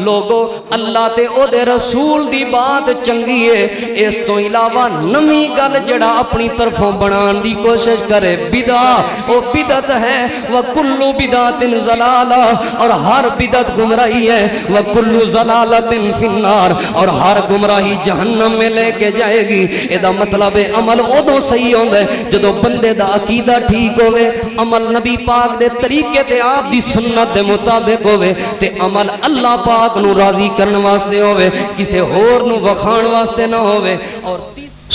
لوگو اللہ تے او دے رسول دی بات چنگی ہے، اس تو علاوہ نمی گل جڑا اپنی طرفوں بنان دی کوشش کرے بدع او بدعت ہے، وکل بدعت ضلالہ اور ہر بدعت گمراہی ہے، وکل ضلالۃ فی النار اور ہر گمراہی جہنم میں لے کے جائے گی۔ ادا مطلب ہے عمل ادو صحیح ہوندا ہے جدو بندے دا عقیدہ ٹھیک ہوئے، عمل نبی پاک دے طریقے تے آپ دی سنت دے مطابق ہوئے، تے عمل اللہ پاک نو راضی کرن واسطے ہوئے، کسے ہور نو وکھان واسطے نہ ہوئے۔ اور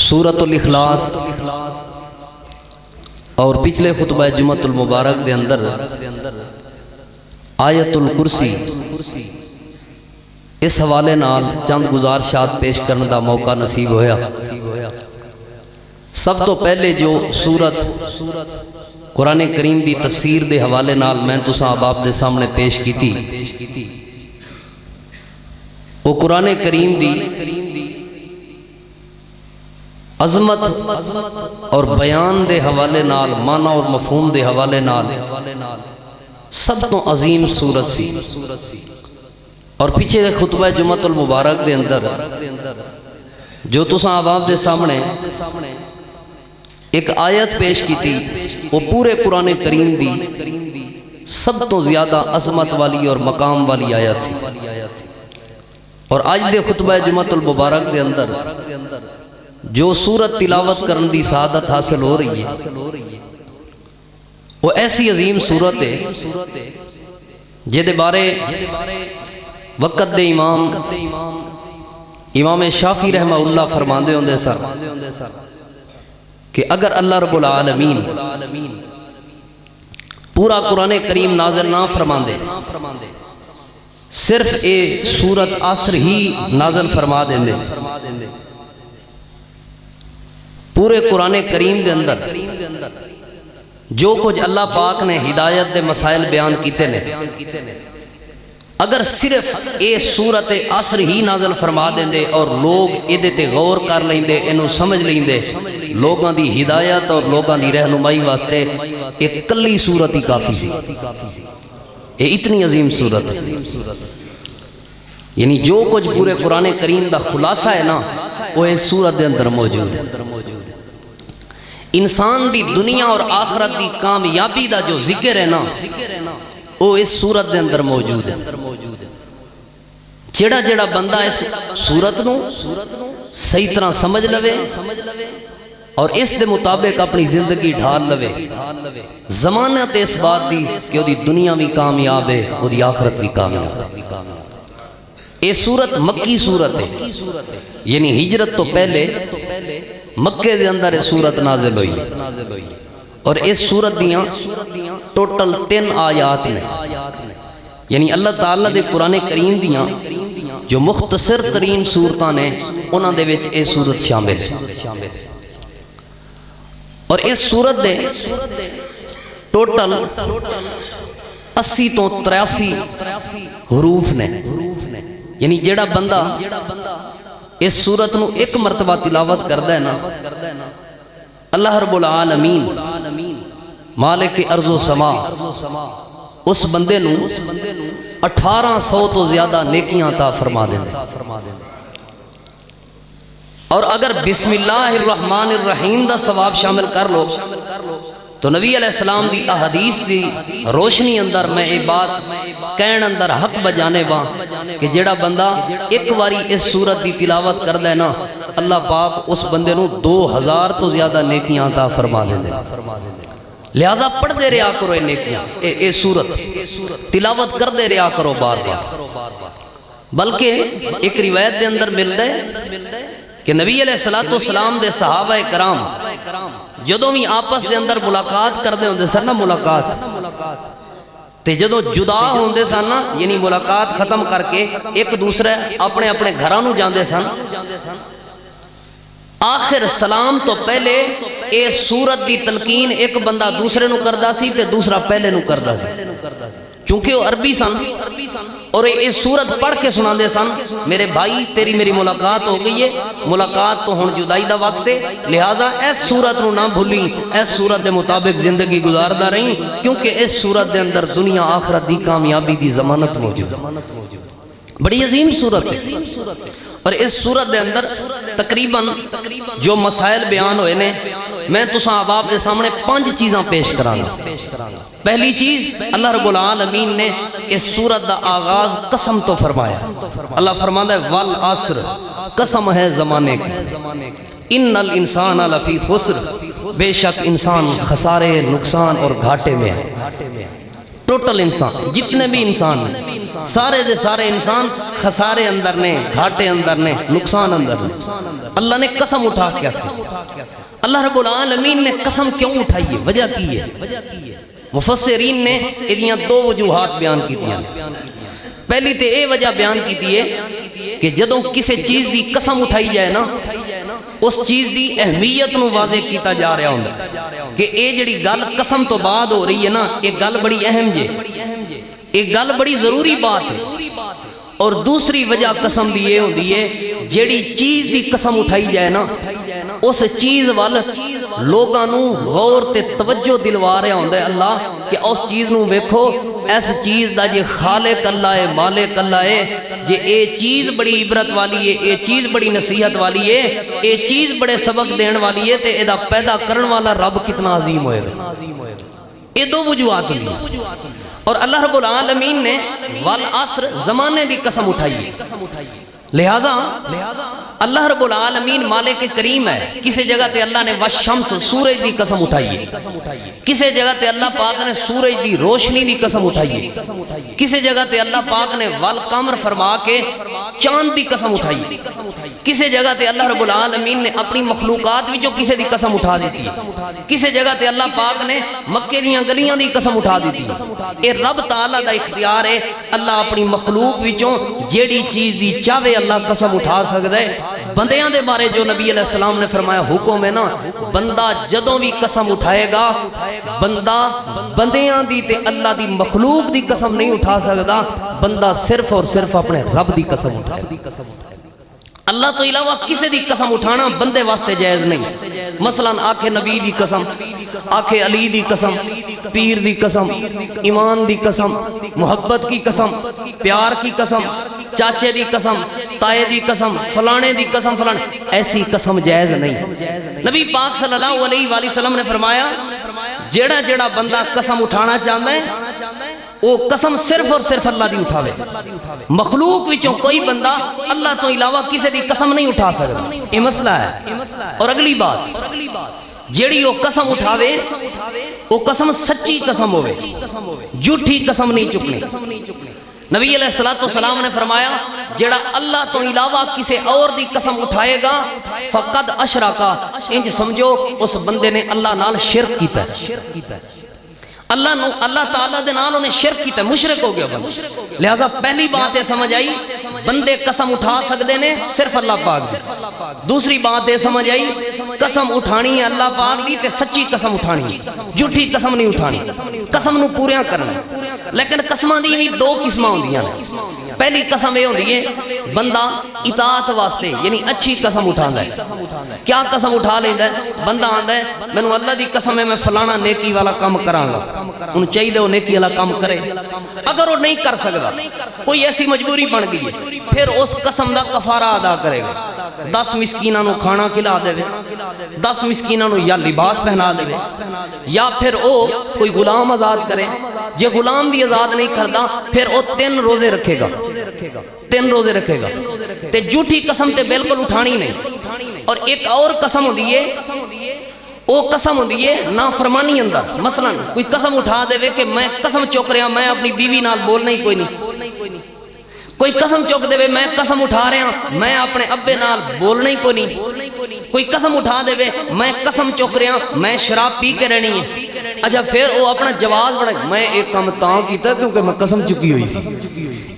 سورۃ الاخلاص اور پچھلے خطبہ جمعۃ المبارک دے اندر آیت الکرسی اس حوالے نال چند گزارشات پیش کرنے دا موقع نصیب ہویا۔ سب تو پہلے جو سورت قرآن کریم دی تفسیر دے حوالے نال میں تساں آپ دے سامنے پیش کیتی، وہ قرآن کریم دی عظمت اور بیان دے حوالے نال، معنی اور مفہوم دے حوالے نال سب تو عظیم سورت سی۔ اور پیچھے خطبہ جمعۃ المبارک دے اندر جو تساں آپ دے سامنے ایک آیت پیش کی تھی، وہ پورے قرآن کریم دی سب تو زیادہ عظمت والی اور مقام والی آیت سی۔ اور آج دے خطبہ جمعۃ المبارک دے اندر جو سورت تلاوت کرن دی سعادت حاصل ہو رہی ہے، وہ ایسی عظیم سورت ہے جے بارے وقت دے امام شافعی رحمہ اللہ فرماندے ہوندے سن کہ اگر اللہ رب العالمین پورا قرآن کریم نازل نہ فرماندے، صرف اے سورت عصر ہی نازل فرما دیندے، پورے قرآن کریم دے اندر جو کچھ اللہ پاک نے ہدایت دے مسائل بیان کیتے نے، اگر صرف اے سورت عصر ہی نازل فرما دیندے اور لوگ ادھے تے غور کر لیندے، انہوں سمجھ لیندے، لوگاں دی ہدایت اور لوگاں دی رہنمائی واسطے ایک کلی سورت ہی کافی سی۔ یہ اتنی عظیم سورت ہے، یعنی جو کچھ پورے قرآن کریم دا خلاصہ ہے نا، وہ اس سورت دے اندر موجود ہے۔ انسان دی دنیا اور آخرت دی کامیابی دا جو ذکر ہے نا، وہ اس سورت دے اندر موجود ہے۔ جڑا جڑا بندہ اس سورت نو صحیح طرح سمجھ لوے اور اس دے مطابق اپنی زندگی ڈھال لوے، ضمانت اس بات دی کہ وہ دی دنیا بھی کامیاب ہے، وہ دی آخرت بھی کامیاب ہے۔ یہ سورت مکی سورت ہے، یعنی ہجرت تو پہلے مکے دے اندر یہ سورت نازل ہوئی ہے۔ اور اس سورت دیاں ٹوٹل 3 آیات نے، یعنی اللہ تعالیٰ دے قرآن کریم دیاں جو مختصر ترین سورتاں نے انہاں دے وچ یہ سورت شامل ہے۔ اور اس سورت دے ٹوٹل 80 تو 83 حروف نے، یعنی جڑا بندہ اس سورت نو ایک مرتبہ تلاوت کردا ہے نا، اللہ رب العالمین مالک ارض و سما اس بندے نو 1800 تو زیادہ نیکیاں عطا فرما دیں۔ اور اگر بسم اللہ الرحمن الرحیم دا ثواب شامل کر لو تو نبی علیہ السلام دی احادیث دی روشنی اندر میں یہ بات کہن اندر حق بجانے باں کہ جڑا بندہ ایک واری اس سورت دی تلاوت کر دے نا، اللہ پاک اس بندے نو 2000 تو زیادہ نیکیاں عطا فرما دیں۔ لہٰذا پڑھ دے رہا کرو اے نیکیاں، اے سورت تلاوت کر دے رہا کرو بار بار۔ بلکہ ایک روایت دے اندر مل دے کہ نبی علیہ السلام دے صحابہ کرام جدوں بھی آپس دے اندر ملاقات کردے ہوندے سن نا، ملاقات تے جدوں جدا ہوندے سن نا، یعنی ملاقات ختم کر کے ایک دوسرے اپنے اپنے گھرانوں جاندے سن، آخر سلام تو پہلے اے سورت دی تلقین ایک بندہ دوسرے نو کردا سی تے دوسرا پہلے نو کردا سی، چونکہ وہ عربی سن اور یہ سورت پڑھ کے سنا دے سن، میرے بھائی تیری میری ملاقات ہو گئی ہے، ملاقات تو ہن جدائی دا وقت ہے، لہٰذا اس سورت نو نہ بھولی، اس سورت دے مطابق زندگی گزاردا رہی، کیونکہ اس سورت دے اندر دنیا آخرت دی کامیابی دی ضمانت موجود ہے۔ بڑی عظیم صورت ہے، اور اس صورت دے اندر تقریباً جو مسائل بیان ہوئے نے، میں تساں آپ دے سامنے 5 چیزاں پیش کرانا۔ پہلی چیز، اللہ رب العالمین نے اس صورت دا آغاز قسم تو فرمایا۔ اللہ فرماتا ہے والعصر، قسم ہے زمانے کی، ان الانسان لفی خسر، بے شک انسان خسارے، نقصان اور گھاٹے میں ہے۔ ٹوٹل انسان، جتنے بھی انسان ہیں، سارے دے سارے انسان خسارے اندر نے، گھاٹے اندر نے، نقصان اندر نے۔ اللہ نے قسم اٹھا کیا تھی؟ اللہ رب العالمین نے قسم کیوں اٹھائی ہے؟ وجہ کی ہے؟ مفسرین نے ادیاں 2 وجوہات بیان کی تھی۔ پہلی تے اے وجہ بیان کی تھی ہے کہ جدوں کسی چیز دی قسم اٹھائی جائے نا، اس چیز دی اہمیت نو واضح کیتا جا رہا ہوں کہ اے جڑی گل قسم تو بعد ہو رہی ہے نا، یہ گل بڑی اہم جے، یہ گل بڑی ضروری بات ہے۔ اور دوسری وجہ قسم دی یہ ہوندی ہے، جڑی چیز دی قسم اٹھائی جائے نا، اس چیز وال لوگاں نو غور تے توجہ دلوا رہا ہوندا ہے اللہ کہ اس چیز نو ویکھو، اس چیز دا جے خالق اللہ ہے، مالک اللہ ہے، جے اے چیز بڑی عبرت والی ہے، اے چیز بڑی نصیحت والی ہے، اے چیز بڑے سبق دین والی ہے، تے اے دا پیدا کرن والا رب کتنا عظیم ہوئے گا۔ یہ 2 وجوہات ہیں۔ اور اللہ رب العالمین نے والعصر، زمانے دی قسم اٹھائی ہے۔ لہذا اللہ رب العالمین مالک کریم ہے۔ کسی جگہ تے اللہ نے والشمس، سورج دی قسم اٹھائی ہے۔ کسی جگہ تے اللہ پاک نے سورج دی روشنی دی قسم اٹھائی ہے۔ کسی جگہ تے اللہ پاک نے والقمر فرما کے چاند دی قسم اٹھائی ہے۔ کسی جگہ تے اللہ رب العالمین نے اپنی مخلوقات وچوں کسی دی قسم اٹھا دیتی ہے۔ کسی جگہ تے اللہ پاک نے مکے دیاں گلیاں دی قسم اٹھا دیتی ہے۔ اے رب تعالیٰ دا اختیار ہے، اللہ اپنی مخلوق وچوں جیڑی چیز دی چاہے اللہ قسم اٹھا سکتا ہے۔ بندیاں دے بارے جو نبی علیہ السلام نے فرمایا حکم ہے نا، بندہ جدوں بھی قسم اٹھائے گا، بندہ بندیاں دی تے اللہ دی مخلوق دی قسم نہیں اٹھا سکتا، بندہ صرف اور صرف اپنے رب دی قسم اٹھائے۔ اللہ تو علاوہ کسی دی قسم اٹھانا بندے واسطے جائز نہیں۔ مثلا آکھے نبی دی قسم، آکھے علی دی قسم، پیر دی قسم، ایمان دی قسم، محبت کی قسم، پیار کی قسم، چاچے دی قسم، تائے دی قسم، فلانے دی قسم، فلانے، ایسی قسم جائز نہیں۔ نبی پاک صلی اللہ علیہ وآلہ وسلم نے فرمایا جیڑا جیڑا بندہ قسم اٹھانا چاہتا ہے وہ قسم صرف اور صرف اللہ دی اٹھاوے۔ مخلوق وچوں کوئی بندہ اللہ تو علاوہ کسی دی قسم نہیں اٹھا سکتا، یہ مسئلہ ہے۔ اور اگلی بات، جیڑی وہ قسم اٹھاوے وہ قسم سچی قسم ہوئے، جھوٹی قسم نہیں چکنی۔ نبی علیہ السلام نے فرمایا جیڑا اللہ تو علاوہ کسی اور دی قسم اٹھائے گا فقد اشرکا، انج سمجھو اس بندے نے اللہ نال شرک کیتا ہے، اللہ تعالیٰ دے نال انہیں شرک کیتا ہے، مشرک ہو گیا بندہ۔ لہذا پہلی بات ہے سمجھ آئی بندے قسم اٹھا سکتے نے صرف اللہ پاک دی۔ دوسری بات ہے سمجھ آئی قسم اٹھانی ہے اللہ پاک دی تے سچی قسم اٹھانی ہے، جھوٹی قسم نہیں اٹھانی، قسم نو پوریاں کرنا۔ لیکن قسماں دی بھی 2 قسماں ہوندیاں نے۔ پہلی قسم یہ ہوندی ہے بندہ اطاعت واسطے یعنی اچھی قسم اٹھاندا ہے۔ کیا قسم اٹھا لیندا ہے؟ بندہ آندا ہے مینوں اللہ دی قسم ہے میں فلانا نیکی والا کام کراں گا، انہوں چاہیے وہ نیکی والا کام کرے۔ اگر وہ نہیں کر سکتا، کوئی ایسی مجبوری بن گئی ہے، پھر اس قسم دا کفارہ ادا کرے گا۔ 10 مسکیناں نو کھانا کھلا دے، 10 مسکیناں نو یا لباس پہنا دے، یا پھر وہ کوئی غلام آزاد کرے۔ جے غلام بھی آزاد نہیں کرتا پھر وہ 3 روزے رکھے گا، 3 روزے رکھے گا۔ تے جھوٹی قسم تے بالکل اٹھانی نہیں۔ اور ایک اور قسم ہوندی ہے، وہ قسم ہوندی ہے نافرمانی اندر۔ مثلا کوئی قسم اٹھا دے کہ میں قسم چک رہا میں اپنی بیوی نال بولنا ہی کوئی نہیں۔ کوئی قسم چک دے میں قسم اٹھا رہا میں اپنے ابے نال بولنا ہی کوئی نہیں۔ کوئی قسم اٹھا دے میں قسم چک رہا میں شراب پی کے رہنی ہے۔ اچھا پھر وہ اپنا جواز بڑھے میں ایک کام تاں کیتا کیونکہ میں قسم چکی ہوئی سی۔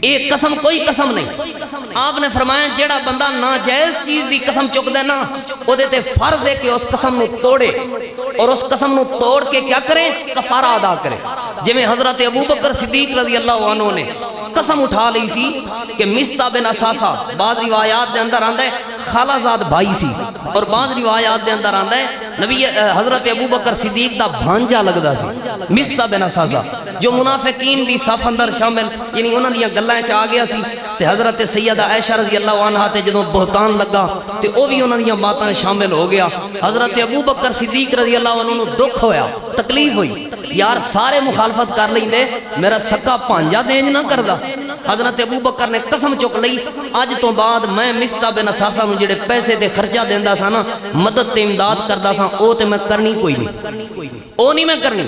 ایک قسم کوئی قسم نہیں۔ آپ نے فرمایا جیڑا بندہ ناجائز چیز دی قسم چک دے نا او دے تے فرض ہے کہ اس قسم نو توڑے، اور اس قسم نو توڑ کے کیا کرے؟ کفارہ ادا کرے۔ جویں حضرت ابوبکر صدیق رضی اللہ عنہ نے قسم اٹھا لی سی کہ مستہ بن اساسہ، بعض روایات دے اندر آندا ہے خالہ زاد بھائی سی، اور بعض روایات دے اندر آندا ہے نبی حضرت ابو بکر صدیق دا بھانجا لگدا سی مصطح بن اساسہ، جو منافقین دی صف اندر شامل یعنی انہاں دیاں گلاں وچ آ گیا سی، تے حضرت سیدہ عائشہ رضی اللہ عنہا تے جدوں بہتان لگا تے او بھی انہاں دیاں باتاں شامل ہو گیا۔ حضرت ابو بکر صدیق رضی اللہ عنہ نو دکھ ہویا، تکلیف ہوئی، یار سارے مخالفت کر لیندے، میرا سکا بھانجا دینج نہ کردا۔ حضرت ابو بکر نے قسم چک لئی، اج تو بعد میں مصطح بن اساسہ نوں جڑے پیسے تے خرچہ دیندا سا نا، مدد تے امداد کردا سا، او تے میں کرنی کوئی نہیں، او نہیں میں کرنی۔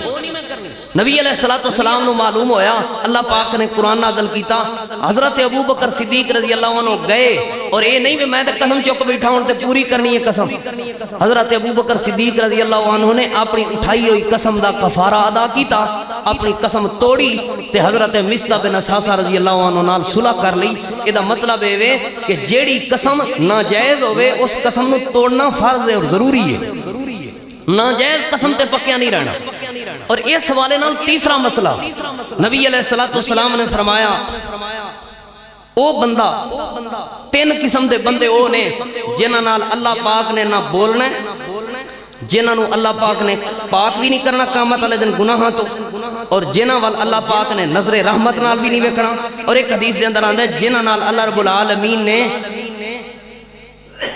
نبی علیہ السلام نو معلوم ہویا، اللہ پاک نے قرآن نازل کیتا، حضرت ابو بکر صدیق رضی اللہ عنہ گئے، اور اے نہیں میں تے قسم چک بیٹھا ہوں تے پوری کرنی ہے قسم۔ حضرت ابو بکر صدیق رضی اللہ عنہ نے اپنی اٹھائی ہوئی قسم دا کفارہ ادا کیتا، اپنی قسم توڑی تے حضرت مصطح بن اساسہ رضی اللہ عنہ نال صلح کر لئی۔ اے دا مطلب اے کہ جیڑی قسم ناجائز ہوے اس قسم نو توڑنا فرض ہے اور ضروری ہے، ناجائز قسم تے پکیا نہیں رہنا۔ اور اس حوالے نال تیسرا مسئلہ، نبی علیہ السلام نے فرمایا او بندہ، تین قسم دے بندے او نے جنہاں نال اللہ پاک نے نہ بولنا، جنہاں نو اللہ پاک نے پاک بھی نہیں کرنا قیامت والے دن گناہاں تو، اور جنہاں وال اللہ پاک نے نظر رحمت نال بھی نہیں ویکھنا۔ اور ایک حدیث دے اندر آندا ہے جنہاں نال اللہ رب العالمین نے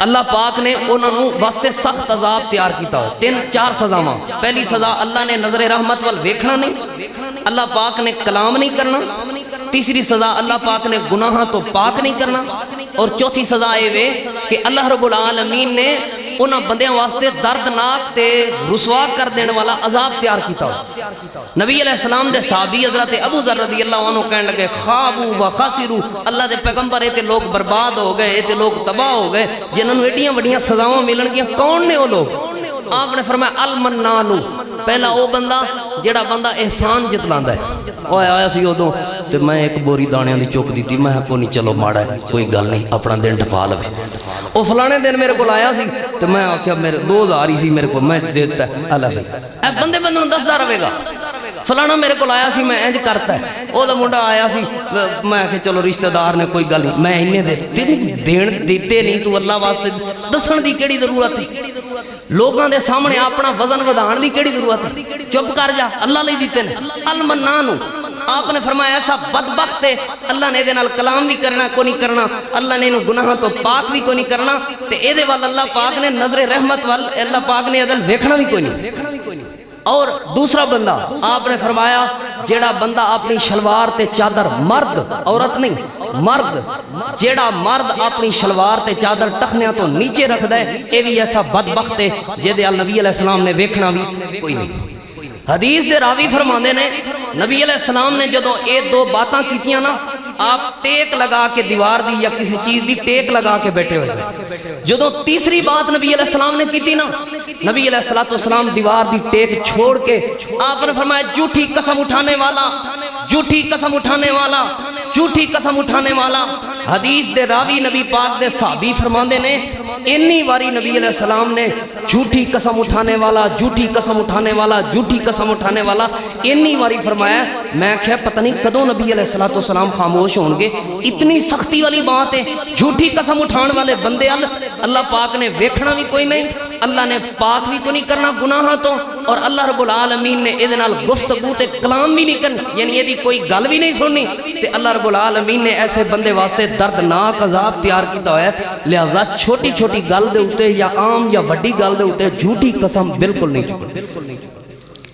اللہ پاک نے انہوں نے واسطے سخت عذاب تیار کیتا ہو، تین چار سزاواں۔ پہلی سزا اللہ نے نظر رحمت وال ویکھنا نہیں، اللہ پاک نے کلام نہیں کرنا، تیسری سزا اللہ پاک نے گناہاں تو پاک نہیں کرنا، اور چوتھی سزا اے وے کہ اللہ رب العالمین نے انہاں بندیاں واسطے دردناک تے رسوا کر دینے والا عذاب تیار کیتا ہو۔ نبی علیہ السلام دے صحابی حضرت ابو ذر رضی اللہ عنہ کہنے لگے خابو و خاسرو، اللہ دے پیغمبر اے تے لوگ برباد ہو گئے، اے تے لوگ تباہ ہو گئے، جنہاں نوں ایڈیاں وڈیاں سزاواں ملن گیاں، کون نے وہ لوگ؟ آپ نے فرمایا المنانو، پہلا او بندہ جڑا بندہ احسان جتلاندا ہے۔ او آیا سی ادوں تے میں ایک بوری دانیاں دی چوک دیتی، میں کو نہیں چلو ماڑا ہے کوئی گل نہیں اپنا دن ٹپا لوے۔ او فلانے دن میرے کول آیا سی تے میں آکھیا میرے 2000 ہی سی میرے کو، میں دیتا ہے اللہ بھائی، اے بندے بندے نوں 10,000 رہے گا۔ فلانا میرے کو آیا سی میں انج کرتا ہے، او دا منڈا آیا سی میں کہ چلو رشتہ دار نے کوئی گل نہیں، میں انہیں دین دیتے نہیں، تو اللہ واسطے دسن دی کیڑی ضرورت ہے؟ لوگاں دے سامنے اپنا وزن ودھان دی کیڑی ضرورت ہے؟ چپ کر جا، اللہ لئی دیتے نے۔ المنانو، آپ نے فرمایا ایسا بدبخت ہے اللہ نے دے نال کلام بھی کرنا کو نہیں کرنا، اللہ نے انہوں گناہاں تو پاک بھی کو نہیں کرنا، تے اے دے وال اللہ پاک نے نظر رحمت وال اللہ پاک نے عدل ویکھنا بھی کوئی نہیں۔ اور دوسرا بندہ آپ نے فرمایا جیڑا بندہ اپنی شلوار تے چادر، مرد عورت نہیں، مرد جیڑا مرد اپنی شلوار تے چادر ٹخنیاں تو نیچے رکھ دے، اے بھی ایسا بدبخت ہے جیدے نبی علیہ السلام نے ویکھنا بھی کوئی نہیں۔ حدیث دے راوی فرماندے نے نبی علیہ السلام نے جدو اے دو باتاں کیتیاں نا، آپ ٹیک لگا کے دیوار دی یا کسی چیز دی ٹیک لگا کے بیٹھے ہوئے سے۔ جدو تیسری بات نبی علیہ السلام نے کیتی نا، نبی علیہ السلام دیوار دی ٹیک چھوڑ کے آپ نے فرمایا جھوٹی قسم اٹھانے والا، جھوٹی قسم اٹھانے والا، جھوٹی قسم اٹھانے والا۔ حدیث دے راوی نبی پاک دے صحابی فرماندے نے انی واری نبی علیہ السلام نے جھوٹی قسم اٹھانے والا، جھوٹی قسم اٹھانے والا، جھوٹی قسم اٹھانے والا انی واری فرمایا۔ میں کہا پتہ نہیں کدوں نبی علیہ السلام خاموش ہوں گے، اتنی سختی والی بات ہے۔ جھوٹی قسم اٹھان والے بندے اللہ پاک نے ویکھنا بھی کوئی نہیں، اللہ نے پاک بھی کوئی نہیں کرنا گناہاں تو، اور اللہ رب العالمین نے اے دے نال گفتگو تے کلام بھی نہیں کرنا، یعنی یہ دی کوئی گل بھی نہیں سننی، تے اللہ رب العالمین نے ایسے بندے واسطے دردناک عذاب تیار کیتا ہے۔ لہذا چھوٹی چھوٹی گل دے اوتے یا عام یا وڈی گل دے اوتے جھوٹی قسم بالکل نہیں چکن۔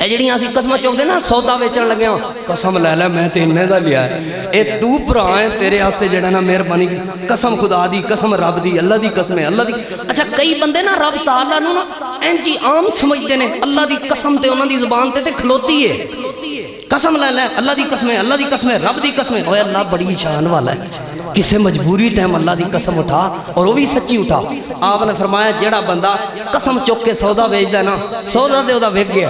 اے جڑیاں اسی قسمہ چوک دے نا سودا ویچن لگے ہوں، قسم لے لے میں تے انہیں دا لیا ہے، اے تو بھرا ہے تیرے واسطے جڑا نا مہربانی قسم خدا دی، قسم رب دی، اللہ دی قسم ہے اللہ دی۔ اچھا کئی بندے نا رب تعالیٰ نو نا انجی عام سمجھتے نے، اللہ دی قسم تے انہاں دی زبان تے کھلوتی ہے، قسم لے لے اللہ دی قسم ہے، اللہ دی قسم ہے، رب دی قسم ہے۔ اوے اللہ بڑی شان والا ہے، کسے مجبوری ٹائم اللہ دی قسم اٹھا اور وہ بھی سچی اٹھا۔ آپ نے فرمایا جیڑا بندہ قسم چک کے سودا بیچ دا نا، سودا دے دا وک گیا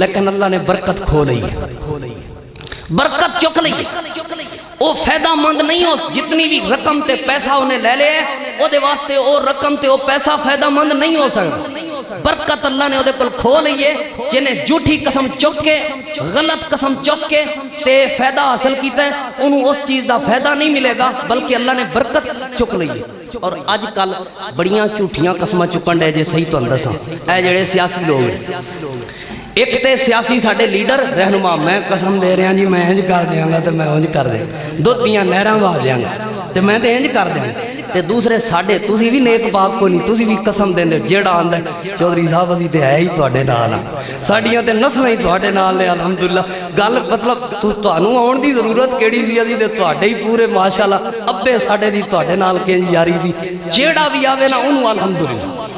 لیکن اللہ نے برکت کھو لئی ہے، برکت چک لئی ہے، وہ فائدہ مند نہیں ہو، جتنی بھی رقم تے پیسہ انہیں لے لے او دے واسطے او رقم تے او پیسہ فائدہ مند نہیں ہو سکتا۔ برکت اللہ نے وہ کول کھو لئیے جنہیں جھوٹھی قسم چک کے غلط قسم چک کے تے فائدہ حاصل کیتا ہے انہوں اس چیز دا فائدہ نہیں ملے گا بلکہ اللہ نے برکت چک لئیے اور آج کل بڑیاں جھوٹیاں قسمیں چکن دے جے صحیح تو اندر سا اے جڑے سیاسی لوگ ہیں ایک تے سیاسی ساڑھے لیڈر رہنما میں قسم دے رہے ہیں جی میں انج کر دیاں گا تے میں انج کر دیں دو دیاں نہراں وا دیاں گا تے میں تے انج کر دیں تے دوسرے ساڑھے تسی بھی نیک پاک کو نہیں تسی بھی قسم دیں دے جیڑا آندہ چودھری صاحب اسی تے ہے ہی توڑے نالا ساڑھیاں تے نسلیں ہی توڑے نال لے الحمدللہ گل مطلب تو انو آن دی ضرورت کیڑی سی اسی تے توڑے ہی پورے ماشاءاللہ ابے ساڑھے دی توڑے نال کینج یاری سی جیڑا بھی آوے نا انو الحمدللہ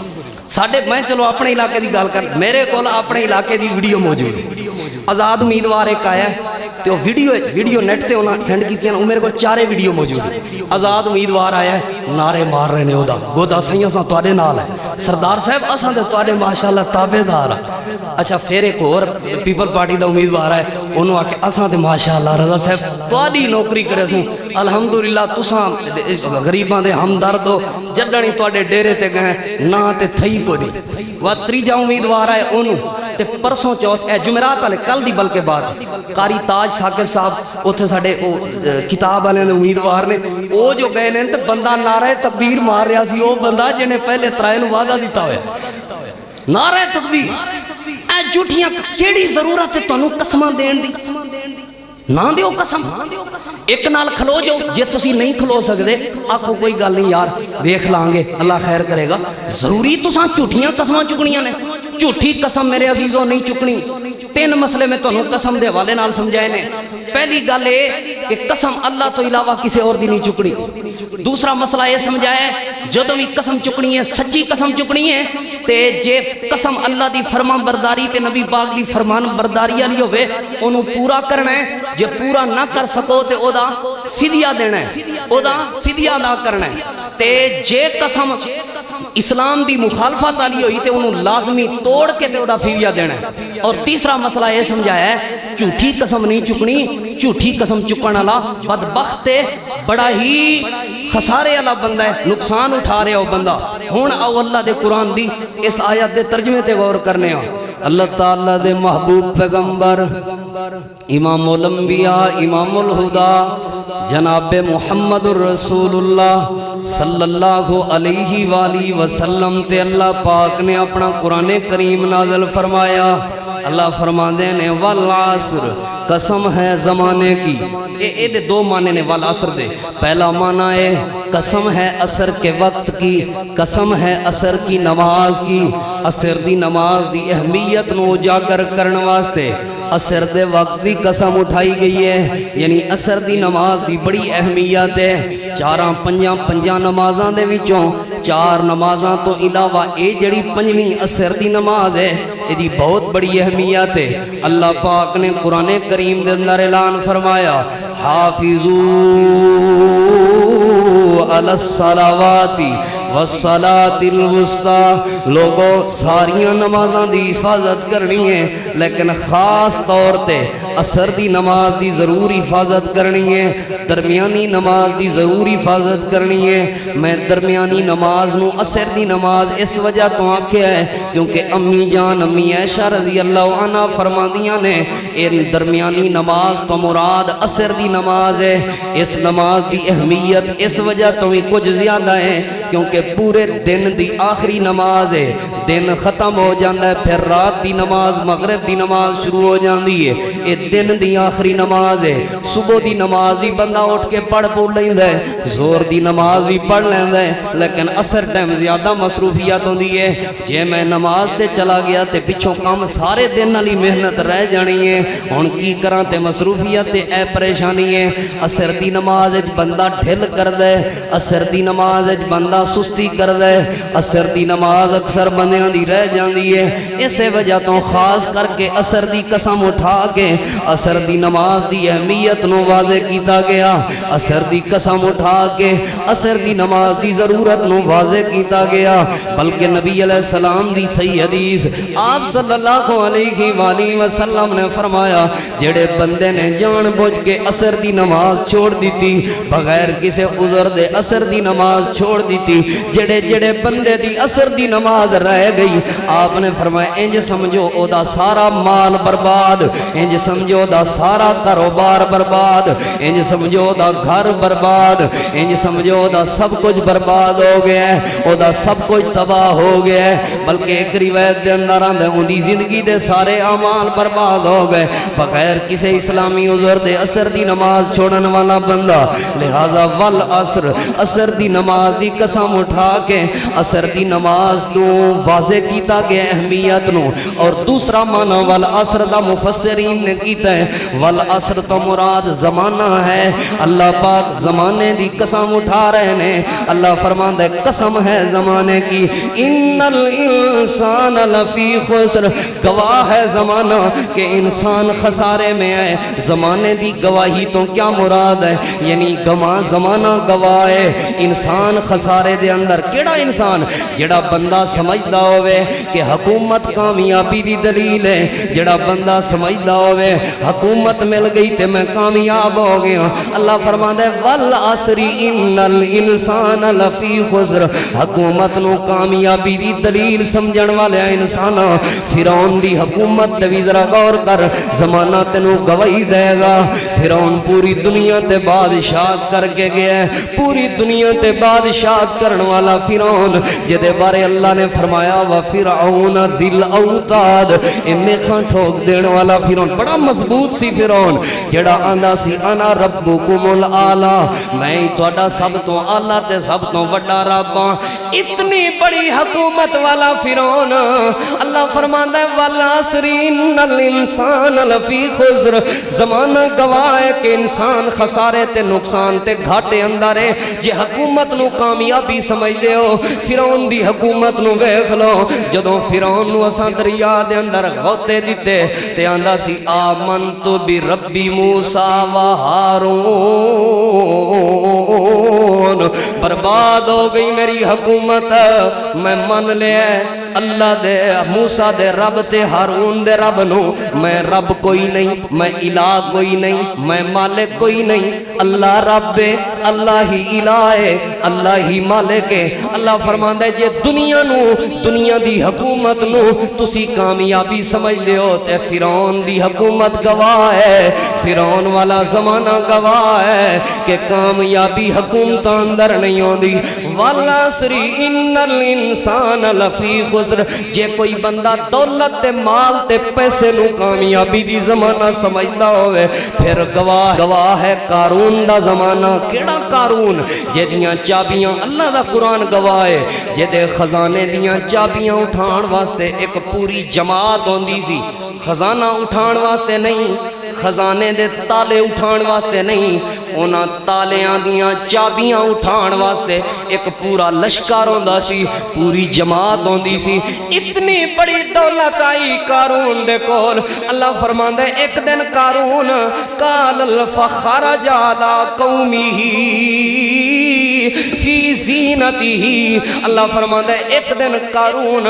ساڑھے میں چلو اپنے علاقے دی گال کر میرے کول اپنے علاقے دی ویڈیو موجود ہے آزاد امیدوار ایک آیا ہے تو ویڈیو نیٹ تے انہاں سینڈ کی تھی میرے کو چارے ویڈیو موجود ہے آزاد امیدوار آیا ہے نعرے مار رہے نے او دا گودا سہی اساں تواڈے نال ہے سردار صاحب اساں تے تواڈے ماشاءاللہ تابعدار اچھا پھر ایک اور پیپل پارٹی دا امیدوار ہے انہوں آ کے اساں تے ماشاءاللہ رضا صاحب تواڈی نوکری کرے سوں الحمدللہ تساں غریباں دے ہمدرد ہو جڈڑی تواڈے ڈیرے تے گئے نا تے تھئی کو دی وا تریجا امیدوار ہے انہوں تے پرسوں چوتھ اے جمعرات والے کل دی بلکہ بات قاری تاج ثاقب صاحب اوتھے ساڈے کتاب والے نے امیدوار نے او جو گئے نے تے بندہ نعرہ تکبیر مار رہا سی او بندہ جنے پہلے ترائے نو وعدہ دیتا ہویا نعرہ تکبیر اے جھوٹیاں کیڑی ضرورت ہے تانوں قسماں دین دی نہ دیو قسم ایک نال کھلو جو جے تسی نہیں کھلو سکدے آکھو کوئی گل نہیں یار دیکھ لیں گے اللہ خیر کرے گا ضروری تساں جھوٹیاں قسماں چکنیاں نے جھوٹی قسم میرے عزیزوں نہیں چکنی تین مسئلے میں تانوں قسم دے والے نال سمجھائے نے پہلی گل ہے کہ قسم اللہ تو علاوہ کسی اور دی نہیں چکنی دوسرا مسئلہ یہ سمجھایا جدوں بھی قسم چکنی ہے سچی قسم چکنی ہے تے جے قسم اللہ دی فرمان برداری تے نبی پاک دی فرمان برداری والی ہوے اونوں پورا کرنا ہے جے پورا نہ کر سکو تے او دا فدیہ دینا ہے او دا فدیہ ادا کرنا ہے تے جے قسم اسلام دی مخالفت والی ہوئی تے انہوں لازمی توڑ کے تے او دا فدیہ دینا ہے اور تیسرا مسئلہ یہ سمجھایا ہے جھوٹی قسم نہیں چکنی جھوٹی قسم چکن والا بدبخت ہے بڑا ہی خسارے والا بندہ ہے نقصان اٹھا رہے ہو بندہ ہن آؤ اللہ دے قرآن دی اس آیت دے ترجمے تے غور کرنے ہو اللہ تعالیٰ دے محبوب پیغمبر امام الانبیاء امام الہدا جناب محمد الرسول اللہ صلی اللہ علیہ وآلہ وسلم تے اللہ پاک نے اپنا قرآن کریم نازل فرمایا اللہ فرماندے نے والعصر قسم ہے زمانے کی اے دے دو معنی نے والعصر دے پہلا معنی ہے قسم ہے عصر کے وقت کی قسم ہے عصر کی نماز کی عصر دی نماز دی اہمیت نو اجاگر کرنے واسطے عصر دے وقت دی قسم اٹھائی گئی ہے یعنی عصر دی نماز دی بڑی اہمیت ہے چاراں پنجاں نمازاں دے وچوں چار نمازاں تو علاوہ اے جڑی پنجویں عصر دی نماز ہے یہ دی بہت بڑی اہمیت ہے اللہ پاک نے قرآن کریم دے اندر اعلان فرمایا حافظو علی الصلاوات والصلاۃ الوسطی لوگوں ساریاں نمازاں دی حفاظت کرنی ہے لیکن خاص طور تے عصر دی نماز دی ضرور حفاظت کرنی ہے درمیانی نماز دی ضرور حفاظت کرنی ہے میں درمیانی نماز نو عصر دی نماز اس وجہ تو آکھیا ہے کیونکہ امی جان امی عائشہ رضی اللہ عنہ فرماندیاں نے ان درمیانی نماز تو مراد عصر دی نماز ہے اس نماز دی اہمیت اس وجہ تو ہی کچھ زیادہ ہے کیونکہ پورے دن دی آخری نماز ہے دن ختم ہو جاندہ ہے پھر رات دی نماز مغرب دی نماز شروع ہو جاندی ہے یہ دن دی آخری نماز ہے صبح دی نماز بھی بندہ اٹھ کے پڑھ لیندہ ہے زور دی نماز بھی پڑھ لیندہ ہے لیکن عصر ٹائم زیادہ مصروفیات ہوندی ہے جے میں نماز تے چلا گیا تے پچھوں کام سارے دن والی محنت رہ جانی ہے ہن کی کراں تے مصروفیات تے اے پریشانی ہے عصر دی نماز وچ بندہ ڈھل کردا ہے عصر دی نماز وچ بندہ سستی کردا ہے عصر دی نماز اکثر بندیاں دی رہ جاندی ہے اسے وجہ تو خاص کر کے عصر دی قسم اٹھا کے عصر دی نماز دی اہمیت نو واضح کیتا گیا عصر دی قسم اٹھا کے عصر دی نماز دی ضرورت نو واضح کیتا گیا بلکہ نبی علیہ السلام دی صحیح حدیث آپ صلی اللہ علیہ وآلہ وسلم نے فرمایا جڑے بندے نے جان بوجھ کے عصر دی نماز چھوڑ دیتی بغیر کسی عذر دے عصر دی نماز چھوڑ دیتی جڑے جڑے بندے دی عصر دی نماز رہ گئی آپ نے فرمایا انج سمجھو او دا سارا مال برباد، انج سمجھو دا سارا کاروبار برباد، انج سمجھو دا گھر برباد، انج سمجھو دا سب کچھ برباد ہو گیا ہے، او دا سب کچھ تباہ ہو گیا ہے۔ بلکہ ایک روایت دے اندر آندا ہے اون دی زندگی دے سارے اعمال برباد ہو گئے بغیر کسی اسلامی عذر دے عصر دی نماز چھوڑن والا بندہ۔ لہذا والعصر عصر دی نماز دی قسم اٹھا کے عصر دی نماز نو واضح کیتا گیا اہمیت نو، اور دوسرا معنی والعصر دا مفسرین نے کیتا ہے والعصر تو مراد زمانہ ہے۔ اللہ پاک زمانے دی قسم اٹھا رہے ہیں، اللہ فرماندا ہے قسم ہے زمانے کی، ان الانسان لفی خسر، گواہ ہے زمانہ کہ انسان خسارے میں ہے۔ زمانے دی گواہی تو کیا مراد ہے؟ یعنی زمانہ گواہ ہے، انسان خسارے دے اندر۔ کیڑا انسان؟ جڑا بندہ سمجھدا ہوئے کہ حکومت کامیابی دی دلیل ہے، جڑا بندہ سمجھدا ہوئے حکومت مل گئی تے میں کامیاب ہو گیا۔ اللہ فرماندا ہے والعصر ان الانسان لفی خسر، حکومت نو کامیابی دی دلیل سمجھن والے انسان فرعون دی حکومت تے ذرا غور کر، زمانہ تینوں گواہی دے گا۔ فرعون پوری دنیا تے بادشاہت کر کے گیا ہے، پوری دنیا تے بادشاہت کرن والا فرعون جدے بارے اللہ نے فرمایا وفرعون ذی الاوتاد، میخاں ٹھوک دین والا فرعون، بڑا مضبوط سی فرعون جڑا آندا سی انا ربکم الاعلی، میں تہاڈا سب تو اعلی تے سب تو بڑا رب ہاں۔ اتنی بڑی حکومت والا فرعون اللہ فرماندا ہے والعصر ان الانسان لفی خسر، زمانہ گواہ ہے کہ انسان خسارے تے نقصان تے گھاٹے اندر ہے۔ جے حکومت نو کامیابی سمجھدے ہو فرعون دی حکومت نو ویکھ لو، جدوں فرعون نو اساں دریا دے اندر غوطے دتے تے آندا سی آمنت بربی موسیٰ و ہارون، برباد ہو گئی میری حکومت، میں من لیا اللہ دے موسیٰ دے رب تے ہارون دے رب نو، میں رب کوئی نہیں، میں الہ کوئی نہیں، میں مالک کوئی نہیں، اللہ رب ہے، اللہ ہی الہ ہے، اللہ ہی مالک ہے۔ اللہ فرماندا ہے جے دنیا نو، دنیا دی حکومت نو تسی کامیابی سمجھ دے ہو تے فرعون دی حکومت گواہ ہے، فرعون والا زمانہ گواہ ہے کہ کامیابی حکومتاں اندر نہیں ہوندی۔ والعصر ان الانسان لفی خسر، جے کوئی بندہ دولت تے مال تے پیسے نو کامیابی دی زمانہ سمجھدا ہوئے پھر گواہ ہے قارون دا زمانہ۔ کیڑا قارون؟ جے دیاں چابیاں، اللہ دا قرآن گواہ ہے، جے دے خزانے دیاں چابیاں اٹھان واسطے ایک پوری جماعت ہوندی سی، خزانہ اٹھان واسطے نہیں، خزانے دے تالے اٹھان واسطے نہیں، اونا تالیاں دیاں چابیاں اٹھان واسطے ایک پورا لشکر ہوندا سی، پوری جماعت ہوندی سی۔ اتنی بڑی دولت آئی قارون دے کول، اللہ فرماندا ہے ایک دن قارون قال الفخرج علی قومہ فی زینتہ، اللہ فرماندا ہے ایک دن قارون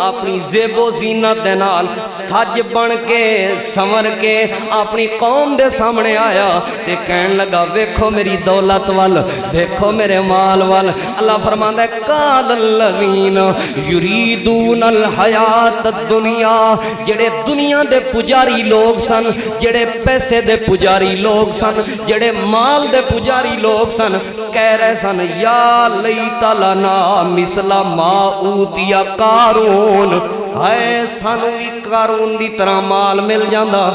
اپنی زیب و زینت دے نال سج بن کے سنور کے اپنی قوم دے سامنے آیا تے کہن لگا ویکھو میری دولت وال، ویکھو میرے مال وال۔ اللہ فرماندا ہے قال الذین یریدون الحیات الدنیا، جڑے دنیا دے پجاری لوگ سن، جڑے پیسے دے پجاری لوگ سن، جڑے مال دے پجاری لوگ سن، کہہ رہے سن یا لیت لنا مثل ما اوتی قارون، ہے سانو بھی قارون دی طرح مال مل جاندا،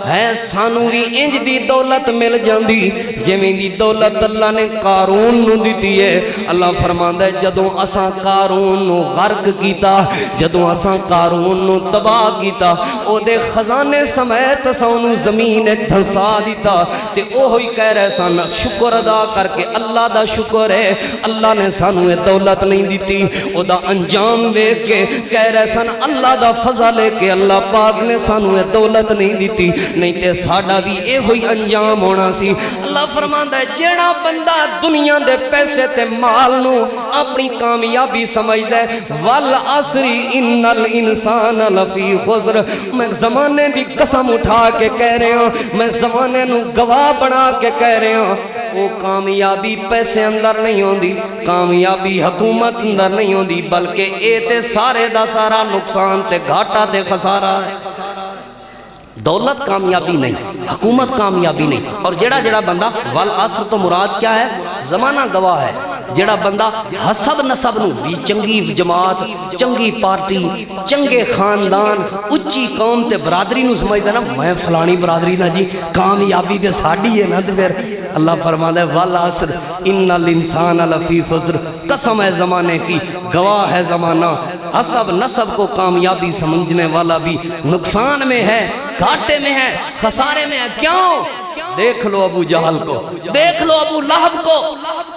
ہے سانو بھی انج دی دولت مل جاندی جویں دی دولت اللہ نے قارون نو دتی ہے۔ اللہ فرماندا ہے جدوں اساں قارون نو غرق کیتا، جدوں اساں قارون نو تباہ کیتا، او دے خزانے سمیت اساں نو زمین دھسا دیتا، تے اوہی کہہ رہے سن شکر ادا کر کے اللہ دا شکر ہے اللہ نے سانو اے دولت نہیں دیتی۔ او دا انجام ویکھ کے کہہ رہے سن اللہ دا فضل ہے کہ اللہ پاک نے سانو اے دولت نہیں دیتی، نہیں تے ساڈا بھی اے ہوئی انجام ہونا سی۔ اللہ فرماندا ہے جیڑا بندہ دنیا دے پیسے تے مال نو اپنی کامیابی سمجھدا ہے والعصر ان الانسان لفی خسر، میں زمانے دی قسم اٹھا کے کہہ رہا ہوں، میں زمانے نو گواہ بنا کے کہہ رہا ہوں وہ کامیابی پیسے اندر نہیں ہوندی، کامیابی حکومت اندر نہیں ہوندی، بلکہ اے تے سارے دا سارا نقصان تے گھاٹا تے خسارہ ہے۔ دولت کامیابی نہیں، حکومت کامیابی نہیں۔ اور جڑا جڑا بندہ والعصر تو مراد کیا ہے؟ زمانہ گواہ ہے۔ جڑا بندہ حسب نسب نو بھی چنگی جماعت، چنگی پارٹی، چنگے خاندان، اچھی قوم تے برادری نو سمجھدا نا میں فلانی برادری نا جی کامیابی تے ساڈی ہے نا، تے پھر اللہ فرماتا ہے والعصر ان الانسان لفی خسر، قسم ہے زمانے کی، گواہ ہے زمانہ، حسب نسب کو کامیابی سمجھنے والا بھی نقصان میں ہے، گھاٹے میں ہے، خسارے میں ہے۔ کیوں؟ دیکھ لو ابو جہل کو، دیکھ لو ابو لہب کو۔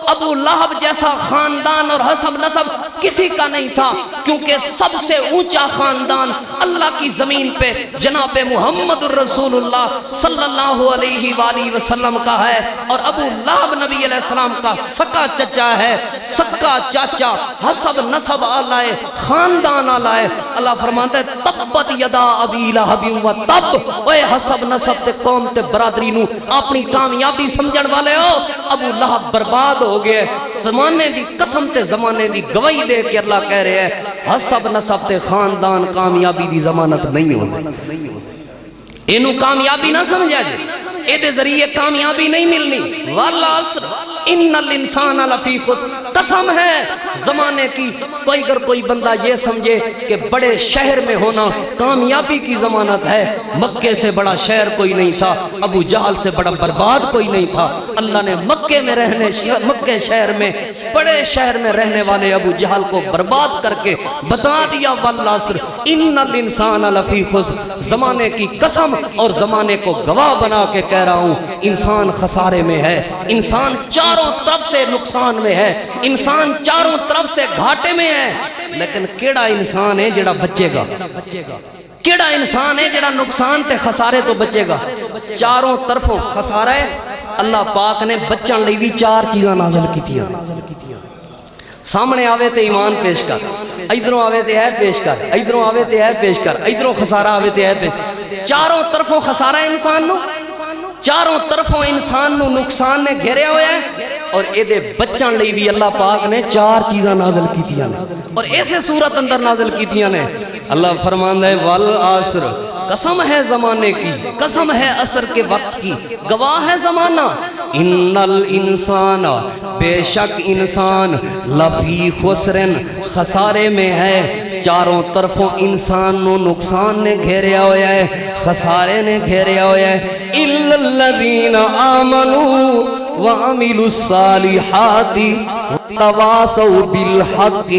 ابو لہب جیسا خاندان اور حسب نسب کسی کا نہیں تھا، کیونکہ سب سے اونچا خاندان اللہ کی زمین پہ جناب محمد الرسول اللہ صلی اللہ علیہ وآلہ وسلم کا ہے، اور ابو لہب نبی علیہ السلام کا سکا چچا ہے، سکا چاچا، حسب نسب آلہ ہے، خاندان آلہ ہے۔ اللہ فرماتا ہے تبت یدا ابی لہب و تب، اے حسب نسب تے قوم تے برادری نو اپنی کامیابی سمجھن والے ہو، ابو لہب برباد ہو گئے۔ زمانے دی قسم تے زمانے دی گواہی دے کے اللہ کہہ رہے ہیں حسب نسب تے خاندان کامیابی دی ضمانت نہیں ہوندی۔ اینو کامیابی نہ سمجھا جائے، اے دے ذریعے کامیابی نہیں ملنی۔ والعصر ان الانسان لفی خسر، قسم ہے زمانے کی۔ کوئی اگر کوئی بندہ یہ سمجھے کہ بڑے شہر میں ہونا کامیابی کی ضمانت ہے، مکے سے بڑا شہر کوئی نہیں تھا، ابو جہل سے بڑا برباد کوئی نہیں تھا۔ اللہ نے مکے میں رہنے، مکے شہر میں، بڑے شہر میں رہنے والے ابو جہل کو برباد کر کے بتا دیا والعصر ان الانسان لفی خسر، زمانے کی قسم اور زمانے کو گواہ بنا کے کہہ رہا ہوں انسان خسارے میں ہے، انسان چاروں طرف سے نقصان میں ہے، انسان چاروں طرف سے گھاٹے میں ہے۔ لیکن کیڑا انسان ہے جڑا بچے گا؟ کیڑا انسان ہے جڑا نقصان تے خسارے تو بچے گا؟ چاروں طرفوں خسارہ ہے۔ اللہ پاک نے بچن لئی بھی چار چیزاں نازل کیتیاں، سامنے آوے تے ایمان پیش کر، ادھروں آوے تے ہے پیش کر، ادھروں آوے تے ہے پیش کر، ادھروں خسارہ آوے تے ہے تے چاروں طرفوں خسارہ انسان نو، چاروں طرفوں انسان نو نقصان نے گھیریا ہویا ہے، اور اے دے بچن لئی بھی اللہ پاک نے چار چیزاں نازل کیتیاں نے، اور ایسے صورت اندر نازل کیتیاں نے۔ اللہ فرماندا ہے والعصر، قسم ہے زمانے کی، قسم ہے عصر کے وقت کی، گواہ ہے زمانہ۔ ان الانسان، بے شک انسان، لفی خسرن، خسارے میں ہے۔ چاروں طرفوں انسان نو نقصان نے گھیریا ہویا ہے، خسارے نے گھیریا ہویا ہے۔ الا الذین آمنوا وعملوا الصالحات وتواصوا بالحق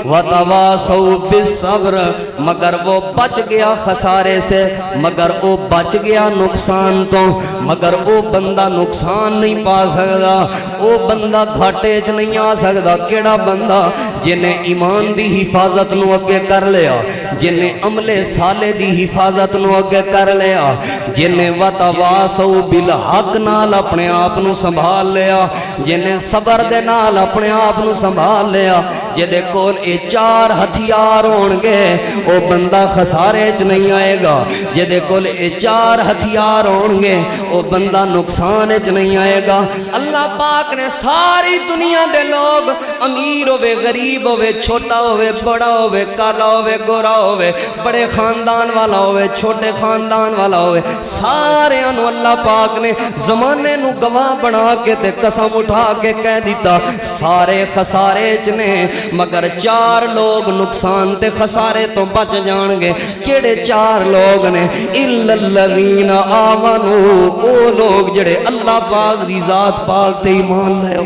وتواصوا بالصبر، مگر وہ بچ گیا خسارے سے، مگر وہ بچ گیا نقصان تو، مگر وہ بندہ نقصان نہیں پا سکتا، وہ بندہ گھاٹے چ نہیں آ سکتا۔ کیڑا بندہ؟ جنہیں ایمان دی حفاظت نو اگے کر لیا، جنہیں عمل صالح دی حفاظت نو اگے کر لیا، جنہیں وتواصوا بالحق نال اپنے آپ نو سنبھال لیا، جنہیں صبر دے نال اپنے آپ نو سنبھال لیا، جدے کول اے چار ہتھیار ہون گے او بندہ خسارے چ نہیں آئے گا، جدے کول اے چار ہتھیار ہون گے او بندہ نقصان چ نہیں آئے گا۔ اللہ پاک نے ساری دنیا دے لوگ، امیر ہوئے غریب ہوئے، چھوٹا ہوئے بڑا ہوئے، کالا ہوئے گورا ہوئے، بڑے خاندان والا ہوئے چھوٹے خاندان والا ہوئے، سارے انو اللہ پاک نے زمانے نو گواہ بنا کے تے قسم اٹھا کے کہہ دیتا سارے خسارے چنے، مگر چار لوگ نقصان تے خسارے تو بچ جان گے۔ کیڑے چار لوگ نے؟ الا الذین آمنوا، او لوگ جڑے اللہ پاک دی ذات پاک تے ایمان لے۔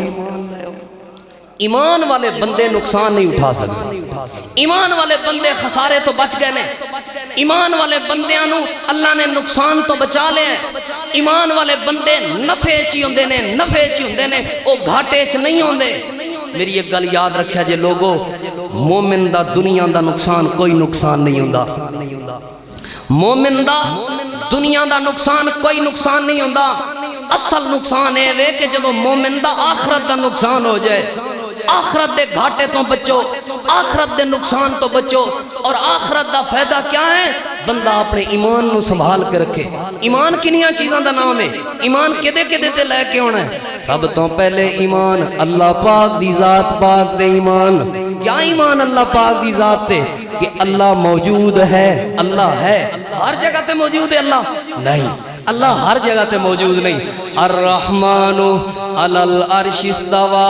ایمان والے بندے نقصان نہیں اٹھا سکتے، ایمان والے بندے خسارے تو بچ گئے نے، ایمان والے بندیاں نو اللہ نے نقصان تو بچا لے۔ ایمان والے بندے نفع چی ہوندے نے، نفع چی ہوندے نے، او گھاٹے چ نہیں ہوندے۔ میری ایک گل یاد رکھیا جے لوگو، مومن دا دنیا دا نقصان کوئی نقصان نہیں ہوندا، مومن دا دنیا دا نقصان کوئی نقصان نہیں ہوندا۔ اصل نقصان ہے وے کہ جدو مومن دا آخرت دا نقصان ہو جائے، آخرت دے گھاٹے تو بچو، آخرت دے نقصان تو بچو۔ اور آخرت دا فائدہ کیا ہے؟ بندہ اپنے ایمان نو سنبھال کے رکھے. ایمان کنیاں چیزاں دا نام ہے. ایمان کدے کدے تے لے کے ہونا ہے؟ سب تو پہلے ایمان اللہ پاک دی ذات پاک دے ایمان. کیا ایمان اللہ پاک دی ذات تے کہ اللہ موجود ہے. اللہ ہے ہر جگہ تے موجود ہے. اللہ نہیں, اللہ ہر جگہ تے موجود نہیں. الرحمن علی العرش استوى,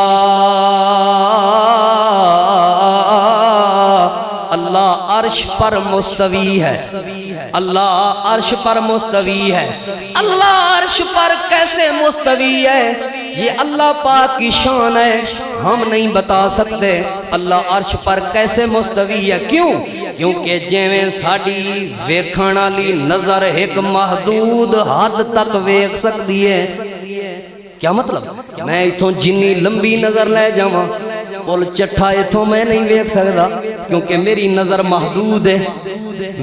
اللہ عرش پر مستوی ہے. اللہ عرش پر مستوی ہے. اللہ عرش پر کیسے مستوی ہے یہ اللہ پاک کی شان ہے, ہم نہیں بتا سکتے اللہ عرش پر کیسے مستوی ہے. کیوں؟ کیونکہ جویں ساڈی ویکھن والی نظر ایک محدود حد تک ویکھ سکتی ہے. کیا مطلب؟ میں اتھوں جنی لمبی نظر لے جاواں پل چٹھا اتھوں میں نہیں ویکھ سکدا کیونکہ میری نظر محدود ہے.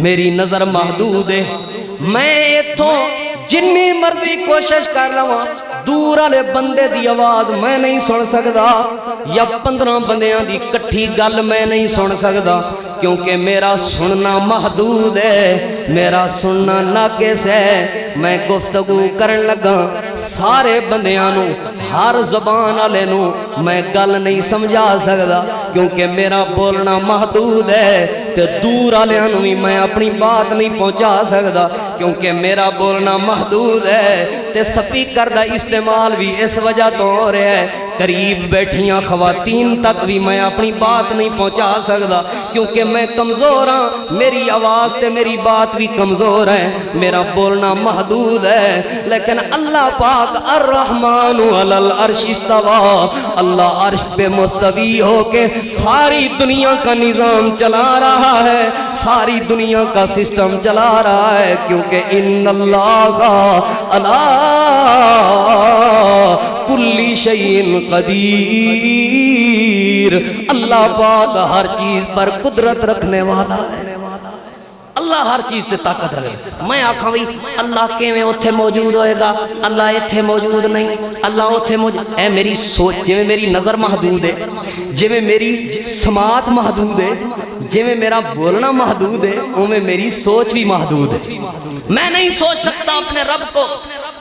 میری نظر محدود ہے. میں اتھوں جنی مرضی کوشش کر لواں دور والے بندے دی آواز میں نہیں سن سکدا یا 15 بندیاں دی کٹھی گل میں نہیں سن سکدا کیونکہ میرا سننا محدود ہے. میرا سننا ناقص ہے. میں گفتگو کرن لگا سارے بندیاں نو ہر زبان والے نو میں گل نہیں سمجھا سکدا کیونکہ میرا بولنا محدود ہے. تے دور والےاں نو بھی میں اپنی بات نہیں پہنچا سکدا کیونکہ میرا بولنا محدود ہے. تے سپیکر دا استعمال بھی اس وجہ تو ہو رہا ہے قریب بیٹھیاں خواتین تک بھی میں اپنی بات نہیں پہنچا سکدا کیونکہ میں کمزور ہاں. میری آواز تے میری بات بھی کمزور ہے. میرا بولنا محدود ہے. لیکن اللہ پاک الرحمن علی العرش استوى, اللہ عرش پہ مستوی ہو کے ساری دنیا کا نظام چلا رہا ہے, ساری دنیا کا سسٹم چلا رہا ہے کیونکہ ان اللہ علی کل شیء قدیر. اللہ پاک ہر چیز پر قدرت رکھنے والا ہے. اللہ ہر چیز تے طاقت رکھے. میں آکھاں بھی اللہ کیویں اوتھے موجود ہوئے گا, اللہ ایتھے موجود نہیں, اللہ اوتھے موجود. اے میری سوچ جویں میری نظر محدود ہے, جویں میری سماعت محدود ہے, جویں میرا بولنا محدود ہے, اوویں میری سوچ بھی محدود ہے. میں نہیں سوچ سکتا اپنے رب کو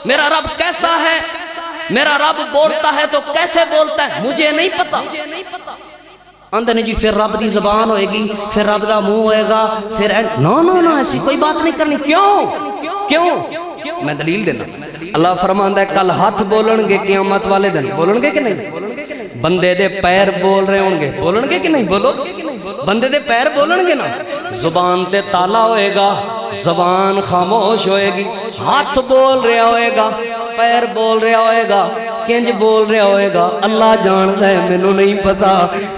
میرا رب کیسا ہے. میرا رب بولتا ہے تو کیسے بولتا ہے مجھے نہیں پتا. اندر نہیں جی پھر رب دی زبان ہوئے گی, پھر رب دا منہ ہوئے گا, پھر نا ایسی کوئی بات نہیں کرنی. کیوں میں دلیل دینا. اللہ فرماندا ہے کل ہاتھ بولن گے قیامت والے دن. بولن گے کہ نہیں؟ بندے دے پیر بول رہے ہوں گے, بولن گے کہ نہیں؟ بولو. بندے دے پیر بولن گے نا. زبان تے تالا ہوئے گا, زبان خاموش ہوئے گی. ہاتھ بول رہا ہوئے گا, پیر بول رہا ہوئے گا, کنج بول رہا ہوئے گا. اللہ جانتا ہے, مینوں نہیں پتا.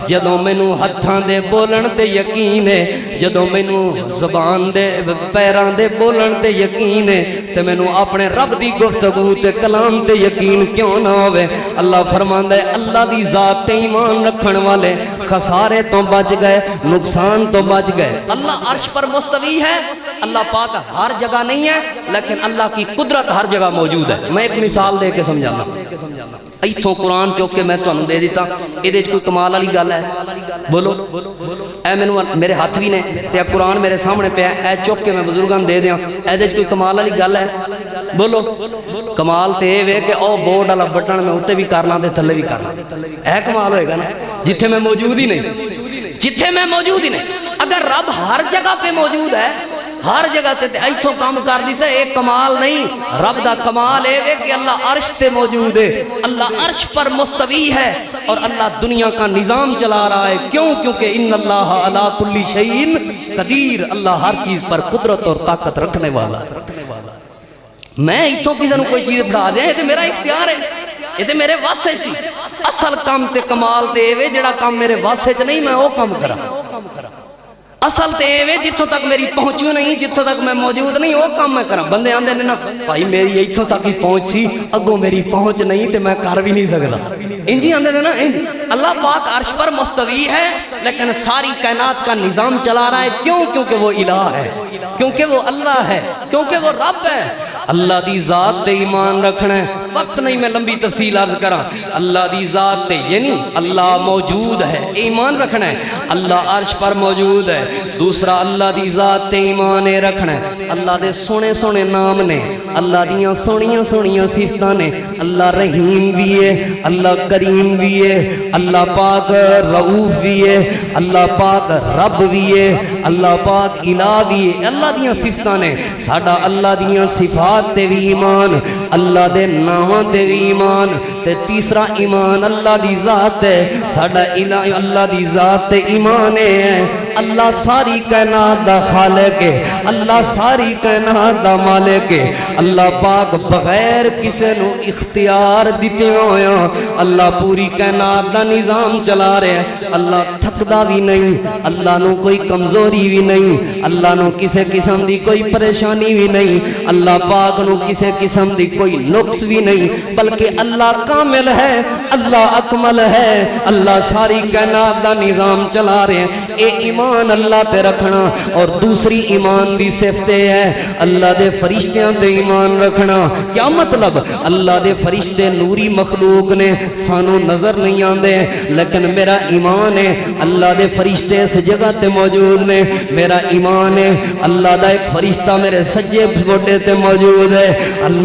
جدوں مینوں ہتھاں دے بولن تے یقین ہے, جدوں مینوں زبان دے پیراں دے بولن تے یقین ہے, تے مینوں اپنے رب دی گفتگو تے کلام تے یقین کیوں نہ ہوئے. اللہ فرماندا ہے اللہ دی ذات تے ایمان رکھن والے خسارے تو بچ گئے, نقصان تو بچ گئے. اللہ عرش پر مستوی ہے. اللہ پاک ہر جگہ نہیں ہے لیکن اللہ کی قدرت ہر جگہ موجود ہے. میں ایک مثال دے کے سمجھانا. ایتھوں قرآن چوک کے میں تانوں دے دیتا, ایدے وچ کوئی کمال والی گل ہے؟ بولو. اے مینوں میرے ہاتھ بھی نے تے قرآن میرے سامنے پیا, اے چوک کے میں بزرگاں دے دیاں, ایدے وچ کوئی کمال والی گل ہے؟ بولو. کمال تے اے وے کہ او بورڈ والا بٹن میں اوتے بھی کرنا تے تھلے بھی کرنا. اے کمال ہوئے گا نا جتھے میں موجود ہی نہیں, جتھے میں موجود ہی نہیں. اگر رب ہر جگہ پہ موجود ہے, ہر جگہ تے ایتھوں کام کر دیتا ہے, ایک کمال نہیں. رب دا کمال ہے کہ اللہ عرش تے موجود ہے, اللہ عرش پر مستوی ہے اور اللہ دنیا کا نظام چلا رہا ہے. کیوں؟ کیونکہ ان اللہ علی کل شیء قدیر. اللہ ہر چیز پر قدرت اور طاقت رکھنے والا ہے. میں ایتھوں کسی نوں کوئی چیز بڑھا دیا, یہ تے میرا اختیار ہے, یہ تے میرے واسطے سی. اصل کام تے کمال تے اے جڑا کام میرے واسطے چ نہیں میں وہ کام کراں. اصل تے اے جتھوں تک میری پہنچو نہیں, جتھوں تک میں موجود نہیں وہ کام میں کراں. بندے آندے نے نا بھائی میری ایتھوں تک ہی پہنچ سی, اگوں میری پہنچ نہیں تے میں کر بھی نہیں سکدا. انجی آندے نے نا. اللہ پاک عرش پر مستوی ہے لیکن ساری کائنات کا نظام چلا رہا ہے. کیوں؟ کیونکہ وہ الہ ہے، کیونکہ وہ اللہ ہے، کیونکہ وہ رب ہے. اللہ دی ذات تے ایمان رکھنا ہے. وقت نہیں میں لمبی تفصیل عرض کراں. اللہ دی ذات تے یعنی اللہ موجود ہے، ایمان رکھنا ہے. اللہ عرش پر موجود ہے. دوسرا اللہ دی ذات تے ایمان رکھنا ہے. اللہ دے سونے سونے نام نے، اللہ دیاں سونیاں سونیاں صفتاں نے. اللہ رحیم بھی ہے، اللہ کریم بھی ہے، اللہ پاک رؤوف بھی ہے، اللہ پاک رب بھی ہے، اللہ پاک الہ بھی ہے. اللہ دیاں صفتاں نے. ساڈا اللہ دیاں صفات تے بھی ایمان، اللہ دے ناماں تے بھی ایمان. تے تیسرا ایمان اللہ دی ذات ہے. ساڈا الہ اللہ دی ذات تے ایمان ہے. اللہ ساری کائنات دا خالق ہے، اللہ ساری کائنات دا مالک ہے. اللہ پاک بغیر کسے نو اختیار دیتے ہویا اللہ پوری کائنات دا نظام چلا رہے ہیں. اللہ تھکدا بھی نہیں، اللہ نو کوئی کمزوری بھی نہیں، اللہ نو کسے قسم دی کوئی پریشانی بھی نہیں، اللہ پاک نو کسے قسم دی کوئی نقص بھی نہیں، بلکہ اللہ کامل ہے، اللہ اکمل ہے. اللہ ساری کائنات دا نظام چلا رہے ہیں. اے ایمان اللہ تے رکھنا. اور دوسری ایمان دی صفت ہے اللہ دے فرشتیاں تے ایمان رکھنا. کیا مطلب؟ اللہ دے فرشتے نوری مخلوق نے، سانو نظر نہیں آندے، لیکن میرا ایمان ہے اللہ دے فرشتے اس جگہ تے موجود نے. میرا ایمان ہے اللہ دا ایک فرشتہ میرے سجے گوڈے تے موجود ہے.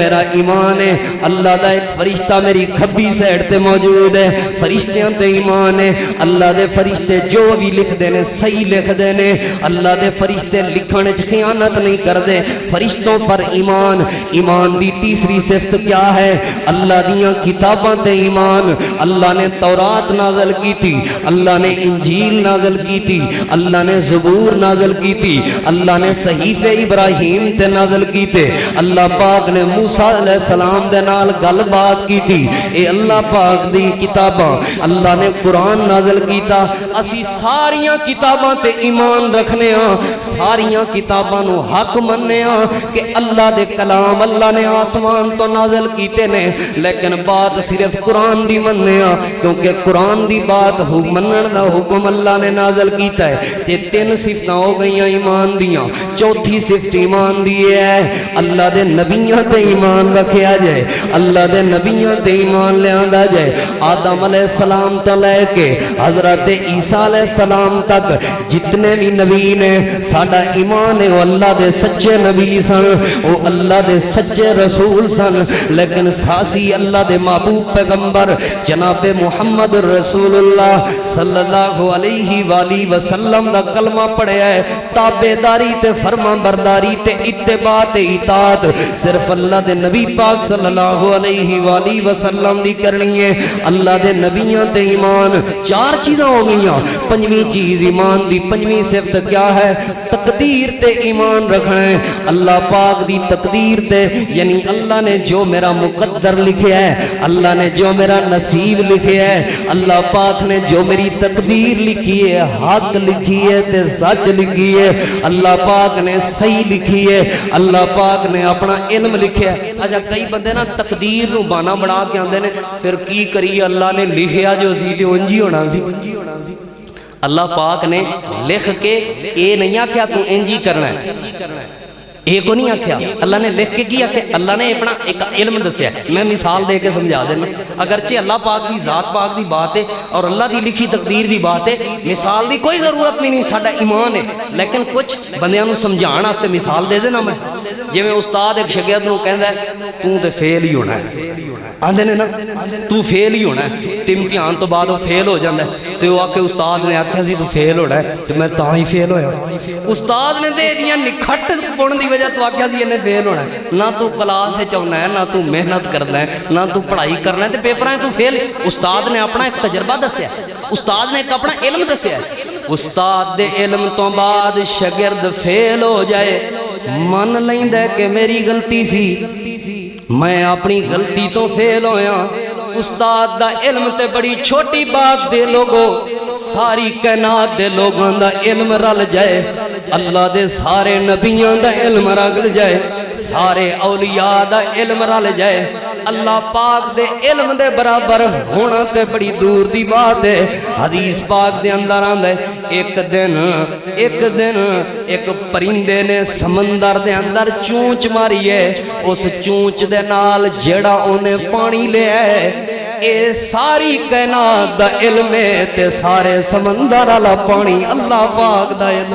میرا ایمان ہے اللہ دا ایک فرشتہ میری کھبی سائڈ تے موجود ہے. فرشتیاں تے ایمان ہے اللہ دے فرشتے جو بھی لکھ دینے صحیح لکھ دینے. اللہ دے فرشتے لکھنے چ خیانت نہیں کر دے. فرشتوں پر ایمان. ایمان دی تیسری صفت کیا ہے؟ اللہ دیاں کتاباں تے ایمان. اللہ نے تورات نازل کی تھی، اللہ نے انجیل نازل کی تھی، اللہ نے زبور نازل کی تھی، اللہ نے صحیفے ابراہیم تے نازل کی تے. اللہ پاک نے موسیٰ علیہ السلام دے نال گل بات کی تھی. اے اللہ پاک دی کتاباں. اللہ نے قرآن نازل کیتا. اسی ساریاں کتاباں تے ایمان رکھنے ہاں، ساریاں کتاباں نو حق مننے ہاں کہ اللہ دے کلام اللہ نے آسمان تو نازل کیتے نے، لیکن بات صرف قرآن دی مننے ہاں کیونکہ قرآن دی بات منن دا حکم اللہ نے نازل کیتا ہے. تے تین صفتاں ہو گئیاں ایمان دیاں. چوتھی صفت ایمان دی ہے اللہ دے نبیاں تے ایمان رکھیا جائے. اللہ دے نبیاں تے ایمان لے آندا جائے. آدم علیہ السلام تو لے کے حضرت عیسیٰ علیہ السلام تک جتنے بھی نبی نے، ساڈا ایمان ہے وہ اللہ دے سچے نبی سن، وہ اللہ دے سچے رسول سن. لیکن ساسی اللہ دے محبوب پیغمبر جناب محمد رسول اللہ صلی اللہ علیہ وآلہ وسلم دا کلمہ پڑھیا ہے. تابعداری تے فرما برداری تے اتباع تے اطاعت صرف اللہ دے نبی پاک صلی اللہ علیہ وآلہ وسلم دی کرنی ہے. اللہ دے نبیاں تے ایمان. چار چیزاں ہو گئیاں. پنجویں چیز ایمان دی پنجویں صفت کیا ہے؟ تقدیر تے ایمان رکھنا ہے. اللہ پاک دی تقدیر تے یعنی اللہ نے جو میرا مقدر لکھیا ہے، اللہ نے جو میرا نصیب لکھیا ہے، اللہ پاک نے جو میری تقدیر لکھی ہے، حق لکھی ہے تے سچ لکھی ہے، اللہ پاک نے صحیح لکھی ہے، اللہ پاک نے اپنا علم لکھیا ہے. اچھا کئی بندے نا تقدیر نو بانا بنا کے آندے نے پھر کی کریے اللہ نے لکھیا جو سی تے انج ہی ہونا سی. اللہ پاک نے لکھ کے اے نہیں آکھیا تو انج ہی کرنا ہے، اے کو نہیں آکھیا. اللہ نے لکھ کے کی آکھیا؟ اللہ نے اپنا ایک علم دسیا. میں مثال دے کے سمجھا دینا. اگرچہ اللہ پاک دی ذات پاک دی بات ہے اور اللہ دی لکھی تقدیر دی بات ہے، مثال دی کوئی ضرورت بھی نہیں، ساڈا ایمان ہے. لیکن کچھ بندیاں نو سمجھان واسطے مثال دے دینا میں. جویں استاد ایک شاگرد نو کہندا ہے تو تے فیل ہی ہونا ہے، آندے نے نا تو فیل ہی ہونا ہے، تے امتحان تو بعد وہ فیل ہو جاندا ہے تے وہ آکھے استاد نے آکھیا سی تو فیل ہونا ہے تے میں تاں ہی فیل ہویا. استاد نے دے دیاں نکھٹ پڑھن دی وجہ تو آکھیا سی انہیں فیل ہونا ہے. نہ تو کلاس وچ آਉਣਾ ہے، نہ تو محنت کرنا ہے، نہ تو پڑھائی کرنا ہے تے پیپراں تو فیل. استاد نے اپنا ایک تجربہ دسیا، استاد نے ایک اپنا علم دسیا. استاد دے علم تو بعد شاگرد فیل ہو جائے، من لیندا کہ میری غلطی سی، میں اپنی غلطی تو فیل ہویا. استاد دا علم تے بڑی چھوٹی بات دے لوگو، ساری کائنات دے لوگاں دا علم رل جائے، اللہ دے سارے نبیاں دا علم رل جائے، سارے اولیاء دا علم رل جائے، اللہ پاک دے علم دے برابر ہونا تے بڑی دور دی بات ہے حدیث پاک دے اندر آندا ہے ایک دن ایک پرندے نے سمندر دے اندر چونچ ماری ہے اس چونچ دے نال جیڑا اونے پانی لیا ہے اے ساری کائنات دا علم ہے تے سارے سمندر والا پانی اللہ پاک دا علم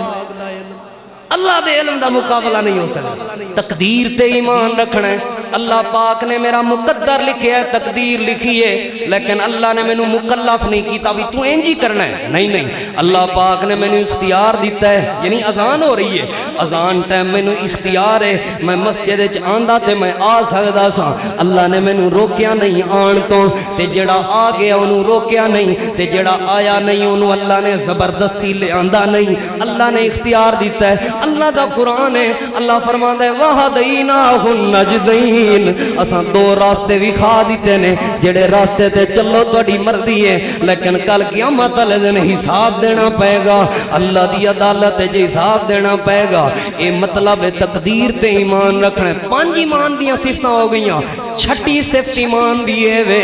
اللہ دے علم دا مقابلہ نہیں ہو سکتا تقدیر تے ایمان رکھنا ہے اللہ پاک نے میرا مقدر لکھیا ہے تقدیر لکھی ہے لیکن اللہ نے مینوں مکلف نہیں کیتا بھی تو انج ہی کرنا ہے نہیں اللہ پاک نے مینوں اختیار دیتا ہے یعنی اذان ہو رہی ہے اذان ٹائم مینوں اختیار ہے میں مسجد وچ آندا تے میں آ سکدا سا اللہ نے مینوں روکیا نہیں آن تو تے جڑا آ گیا اونوں روکیا نہیں تے جڑا آیا نہیں اونوں اللہ نے زبردستی لے آندا نہیں اللہ نے اختیار دیتا ہے اللہ دا قرآن ہے اللہ فرماندا ہے وَهَدَيْنَاهُ النَّجْدَيْنِ اساں دو راستے بھی کھا دیتے نے جڑے راستے تے چلو تہاڈی مرضی ہے لیکن کل قیامت والے دن حساب دینا پائے گا اللہ دی عدالت تے حساب دینا پائے گا اے مطلب تقدیر تے ایمان رکھنا ہے 5 ایمان دیاں صفتاں ہو گئیاں چھٹی صفت ایمان دی ہے وے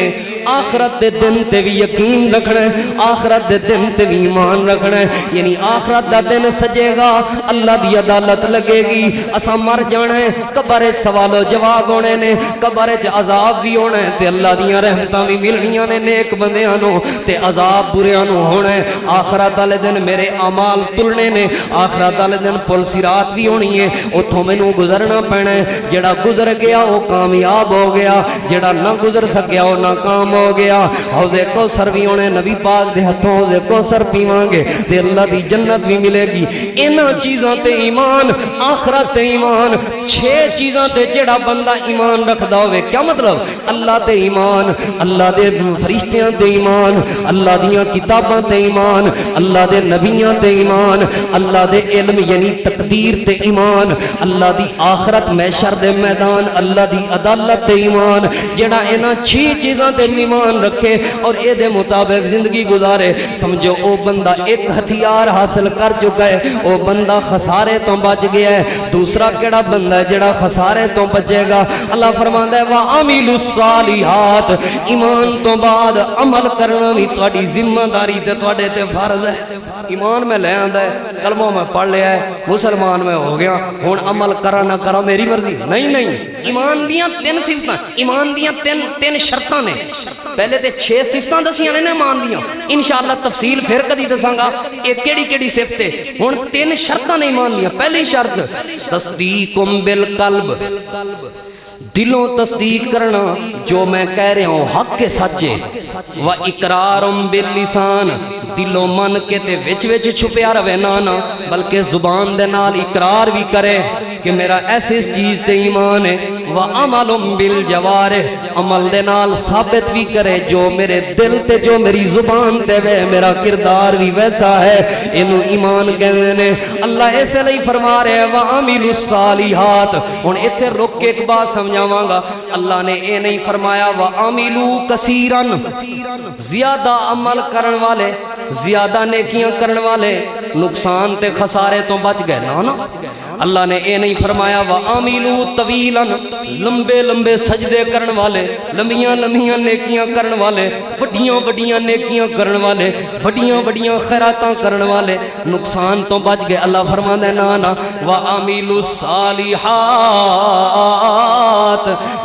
آخرت دے دن تے بھی یقین رکھنا ہے آخرت دے دن تے بھی ایمان رکھنا ہے یعنی آخرت دا دن سجے گا اللہ دی عدالت لگے گی اساں مر جانا ہے قبر وچ سوال و جواب ہونے نے قبر وچ عذاب بھی ہونا ہے تے اللہ دیاں رحمتاں بھی ملنیاں نے نیک بندیاں نو تے عذاب بریاں نو ہونا ہے آخرت والے دن میرے اعمال تلنے نے آخرت والے دن پل صراط بھی ہونی ہے اوتھوں مینوں گزرنا پینا ہے جڑا گزر گیا وہ کامیاب ہو گیا جڑا نہ گزر سکیا وہ ناکام ہو گیا حوض کوثر بھی ہونے نبی پاک دے ہتھوں حوض کوثر پیواں گے تے اللہ دی جنت بھی ملے گی انہاں چیزاں تے ایمان آخرت تے ایمان 6 چیزاں تے جڑا بندہ ایمان رکھدا ہوے کیا مطلب اللہ تے ایمان اللہ دے فرشتیاں تے ایمان اللہ دیاں کتاباں تے ایمان اللہ دے نبیاں تے ایمان اللہ دے علم یعنی تقدیر تے ایمان اللہ دی آخرت محشر دے میدان اللہ دی عدالت تے ایمان جڑا انہاں 6 چیزاں تے ایمان رکھے اور اے دے مطابق زندگی گزارے سمجھو او بندہ ایک ہتھیار حاصل کر چکا ہے او بندہ خسارے تو بچ گیا ہے دوسرا کیڑا بندہ ہے جڑا خسارے تو بچے گا اللہ فرماندا ہے وَعَمِلُوا الصَّالِحَاتِ ایمان تو بعد عمل کرنا بھی تہاڈی ذمہ داری تے تہاڈے تے فرض ہے ایمان میں لے آندا ہے کلمہ میں پڑھ لیا ہے مسلمان میں ہو گیا ہن عمل کرا نہ کرا میری مرضی نہیں ایمان دیاں 3 صفتاں ایمان دیاں 3 شرطاں نے پہلے تے 6 صفتاں دسیاں نے ایمان دیاں انشاءاللہ تفصیل پھر کدی دساں گا اے کیڑی صفت ہے ہن 3 شرطاں نے ایمان دیاں پہلی شرط تصدیقم بالقلب دلوں تصدیق کرنا جو میں کہہ رہا ہوں حق کے سچے و اقرارم باللسان دلوں من کے تے وچ چھپیا رہے نہ بلکہ زبان دے نال اقرار بھی کرے کہ میرا ایسی چیز تے ایمان ہے و عملم بالجوارح عمل دے نال ثابت بھی کرے جو میرے دل تے جو میری زبان تے وے میرا کردار بھی ویسا ہے اینو ایمان کہندے نے اللہ اس لیے فرما رہے و عاملوا الصالحات ہن ایتھے رک کے ایک بات سمجھاواں گا اللہ نے اے نہیں فرمایا و عاملوا کثیرن زیادہ عمل کرن والے زیادہ نیکیاں کرن والے نقصان تے خسارے تو بچ گئے نا اللہ نے اے نہیں فرمایا وَعَمِلُوا طَوِيلًا لمبے سجدے کرن والے لمبیاں نیکیاں کرن والے وڈیاں نیکیاں کرن والے وڈیاں خیراتاں کرن والے نقصان تو بچ گئے اللہ فرماندا ہے نا وَعَمِلُوا الصَّالِحَاتِ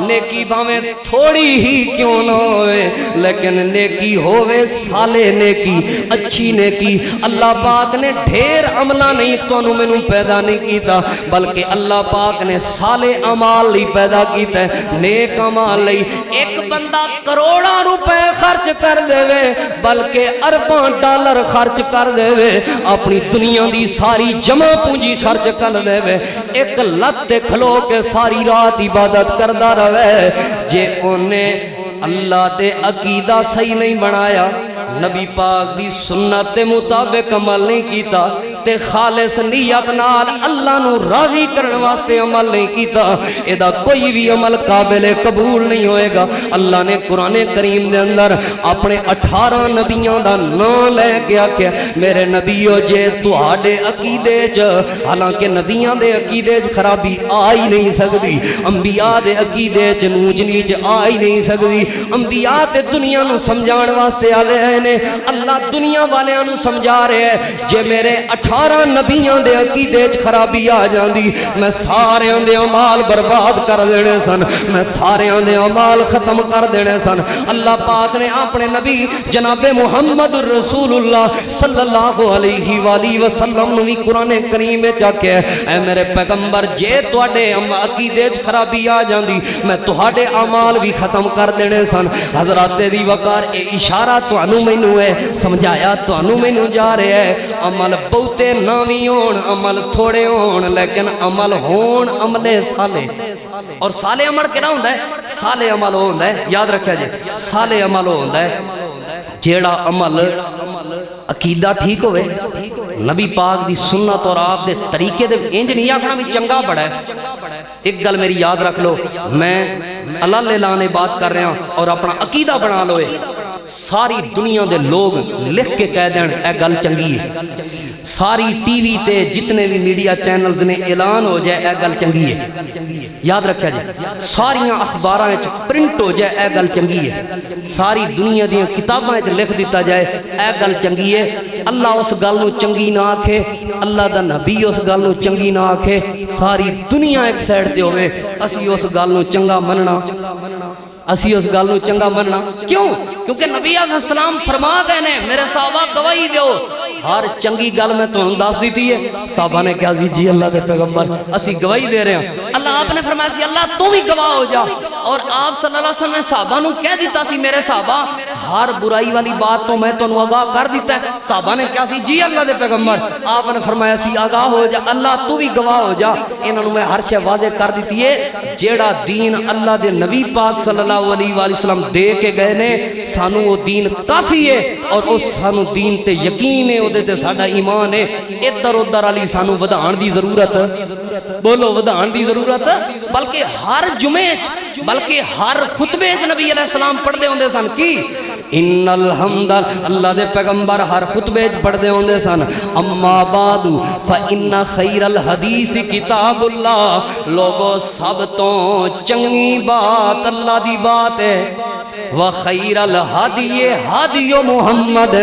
نیکی بھاویں تھوڑی ہی کیوں نہ ہوئے لیکن نیکی ہوئے صالح نیکی اچھی نیکی اللہ پاک نے ڈھیر عملہ نہیں تو میں نوں پیدا نہیں کیتا بلکہ اللہ پاک نے صالح اعمال لی پیدا کیتا ہے نیک اعمال لی ایک بندہ کروڑاں روپے خرچ کر دے وے بلکہ ارباں ڈالر خرچ کر دے وے اپنی دنیا دی ساری جمع پونجی خرچ کر دے وے ایک لت کھلو کے ساری رات عبادت کردہ رہے جے انہیں اللہ دے عقیدہ صحیح نہیں بنایا نبی پاک دی سنت مطابق عمل نہیں کیتا تے خالص نیت نال اللہ نو راضی کرن واسطے عمل نہیں کیتا ادا کوئی بھی عمل قابل قبول نہیں ہوئے گا اللہ نے قرآن کریم دے اندر اپنے 18 نبیوں دا نام لے کے آکھیا میرے نبیو جے تہاڈے عقیدے چ حالانکہ نبیاں دے عقیدے چ خرابی آ ہی نہیں سکتی انبیاء دے عقیدے چ نوچ نیچ آ ہی نہیں سکتی انبیاء تے دنیا نو سمجھان واسطے آلے ہیں نے اللہ دنیا والیاں نو سمجھا رہے ہیں جے میرے 18 نبیاں دے عقیدے چ خرابی آ جاندی میں سارے دے اعمال برباد کر دینے سن میں سارے دے اعمال ختم کر دینے سن اللہ پاک نے اپنے نبی جناب محمد رسول اللہ صلی اللہ علیہ وآلہ وسلم نو بھی قرآن کریم میں چاکے اے میرے پیغمبر جے تواڈے عقیدے چ خرابی آ جاندی میں تواڈے اعمال بھی ختم کر دینے سن حضرات دی وقار اے اشارہ تانوں مینوں ہے سمجھایا تانوں مینوں جا رہا ہے عمل بہتے ناوی ہون عمل تھوڑے ہون لیکن عمل ہون عمل صالح اور صالح عمل کہنا ہوندا ہے صالح عمل ہوندا ہے یاد رکھیا جی صالح عمل ہوندا ہے جیڑا عمل عقیدہ ٹھیک ہوئے نبی پاک دی سنت اور آپ دے طریقے دے انج نہیں آکھنا بھی چنگا بڑا ہے ایک گل میری یاد رکھ لو میں اللہ لے لانے بات کر رہا ہوں اور اپنا عقیدہ بنا لوئے ساری دنیا دے لوگ لکھ کے کہہ دیں اے گل چنگی ہے ساری ٹی وی تے جتنے بھی میڈیا چینلز نے اعلان ہو جائے اے گل چنگی ہے یاد رکھا جائے ساریاں اخباراں وچ پرنٹ ہو جائے اے گل چنگی ہے ساری دنیا دیاں کتاباں وچ لکھ دیتا جائے اے گل چنگی ہے اللہ اس گل نو چنگی نہ آکھے اللہ دا نبی اس گل نو چنگی نہ آکھے ساری دنیا ایک سائڈ تے ہوئے اسی اس گل نو چنگا مننا اسی اس گل نو چنگا مننا کیوں کیونکہ نبی علیہ السلام فرما گئے نے میرے صحابہ گواہی دیو ہر چنگی گل میں تانوں دس دیتی ہے صحابہ نے کہا جی اللہ دے پیغمبر اسی گواہی دے رہے ہیں اللہ آپ نے فرمایا سی اللہ تو بھی گواہ ہو جا اور آپ صلی اللہ علیہ وسلم نے صحابہ نو کہہ دیتا سی میرے صحابہ ہر برائی والی بات تو میں تانوں آگاہ کر دیتا ہے صحابہ نے کہا سی جی اللہ دے پیغمبر آپ نے فرمایا سی آگاہ ہو جا اللہ تو بھی گواہ ہو جا انہاں نو میں ہر شے واضح کر دیتی ہے جیڑا دین اللہ دے نبی پاک صلی اللہ علیہ وآلہ وسلم دے کے گئے نے سانو وہ دین کافی ہے اور اس سانو دین تے یقین ہے دے تے ساڈا ایمان ہے ادھر ادھر علی سانو ودھان دی ضرورت بولو ودھان دی ضرورت بلکہ ہر جمعے بلکہ ہر خطبے نبی علیہ السلام پڑھ دے ہوندے سن کی ان الحمد اللہ دے پیغمبر ہر خطبے پڑھ دے ہوندے سن اما بعد فان خیر الحدیث کتاب اللہ لوگو سب تو چنگی بات اللہ دی بات ہے وخیر الہدی ہدی محمد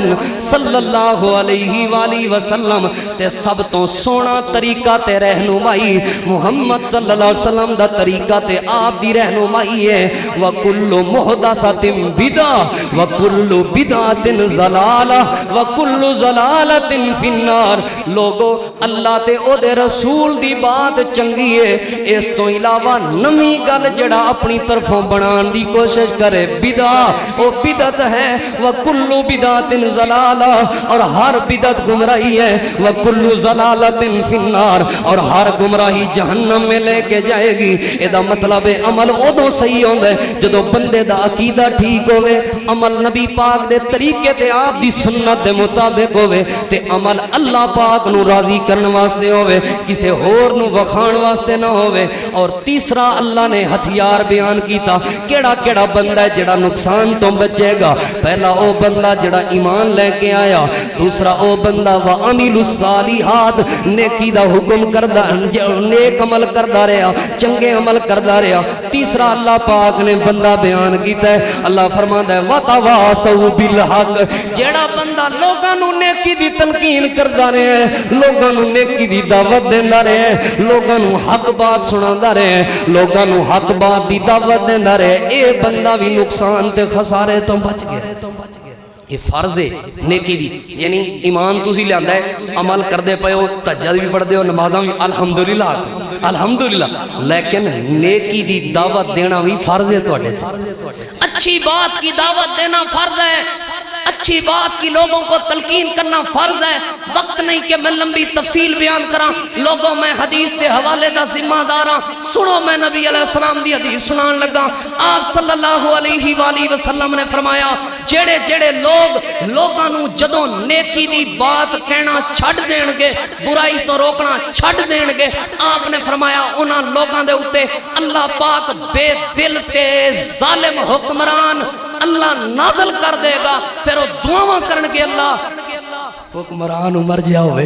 صلی اللہ علیہ وآلہ وسلم تے سب تو سونا طریقہ تے رہنمائی محمد صلی اللہ علیہ وسلم دا طریقہ تے آپ دی رہنمائی ہے وکل محدثۃ بدعہ وکل بدعۃ ضلالہ وکل ضلالۃ فی النار لوگو اللہ تے او دے رسول دی بات چنگی ہے اس تو علاوہ نمی گل جڑا اپنی طرفوں بنان دی کوشش کرے بدعہ او بدعت ہے وکل بدعت ضلالہ اور ہر بدعت گمراہی ہے وکل ضلالۃ فی النار اور ہر گمراہی جہنم میں لے کے جائے گی ادا مطلب ہے عمل ادو صحیح ہوندا ہے جدو بندے دا عقیدہ ٹھیک ہوے عمل نبی پاک دے طریقے تے آپ دی سنت دے مطابق ہوے تے عمل اللہ پاک نو راضی کرن واسطے ہوے کسے ہور نو وکھان واسطے نہ ہوے اور تیسرا اللہ نے ہتھیار بیان کیتا کیڑا کیڑا بندہ ہے جڑا نقصان تو بچے گا پہلا او بندہ جڑا ایمان لے کے آیا دوسرا او بندہ وعمل الصالحات نیکی دا حکم کردا نیک عمل کردا رہیا چنگے عمل کردا رہیا تیسرا اللہ پاک نے بندہ بیان کیتا ہے اللہ فرماندا ہے وتواصوا بالحق جڑا بندہ لوگاں نو نیکی دی تلقین کردا رہے لوگاں نو نیکی دی دعوت دیندا رہے لوگاں نو حق بات سناوندا رہے لوگاں نو حق بات دی دعوت دیندا رہے اے بندہ بھی نقصان تے خسارے تو بچ گیا یہ فرض ہے نیکی دی یعنی ایمان تسی لیندا ہے عمل کردے پئے ہو تہجد بھی پڑھدے ہو نمازاں بھی الحمدللہ الحمدللہ لیکن نیکی دی دعوت دینا بھی فرض ہے تواڈے تے اچھی بات کی دعوت دینا فرض ہے اچھی بات کی لوگوں کو تلقین کرنا فرض ہے. وقت نہیں کہ میں لمبی تفصیل بیان کراں. لوگوں میں حدیث دے حوالے دا ذمہ دار ہاں. سنو میں نبی علیہ السلام دی حدیث سنان لگا. آپ صلی اللہ علیہ وآلہ وسلم نے فرمایا جڑے جڑے لوگ لوگاں نو جدوں نیکی دی بات کہنا چھڈ دین گے, برائی تو روکنا چھڈ دین گے, آپ نے فرمایا انہاں لوگاں دے اوتے اللہ پاک بے دل تے ظالم حکمران اللہ نازل کر دے گا. پھر وہ دعاواں کرن گے اللہ حکمران عمر جا ہوئے,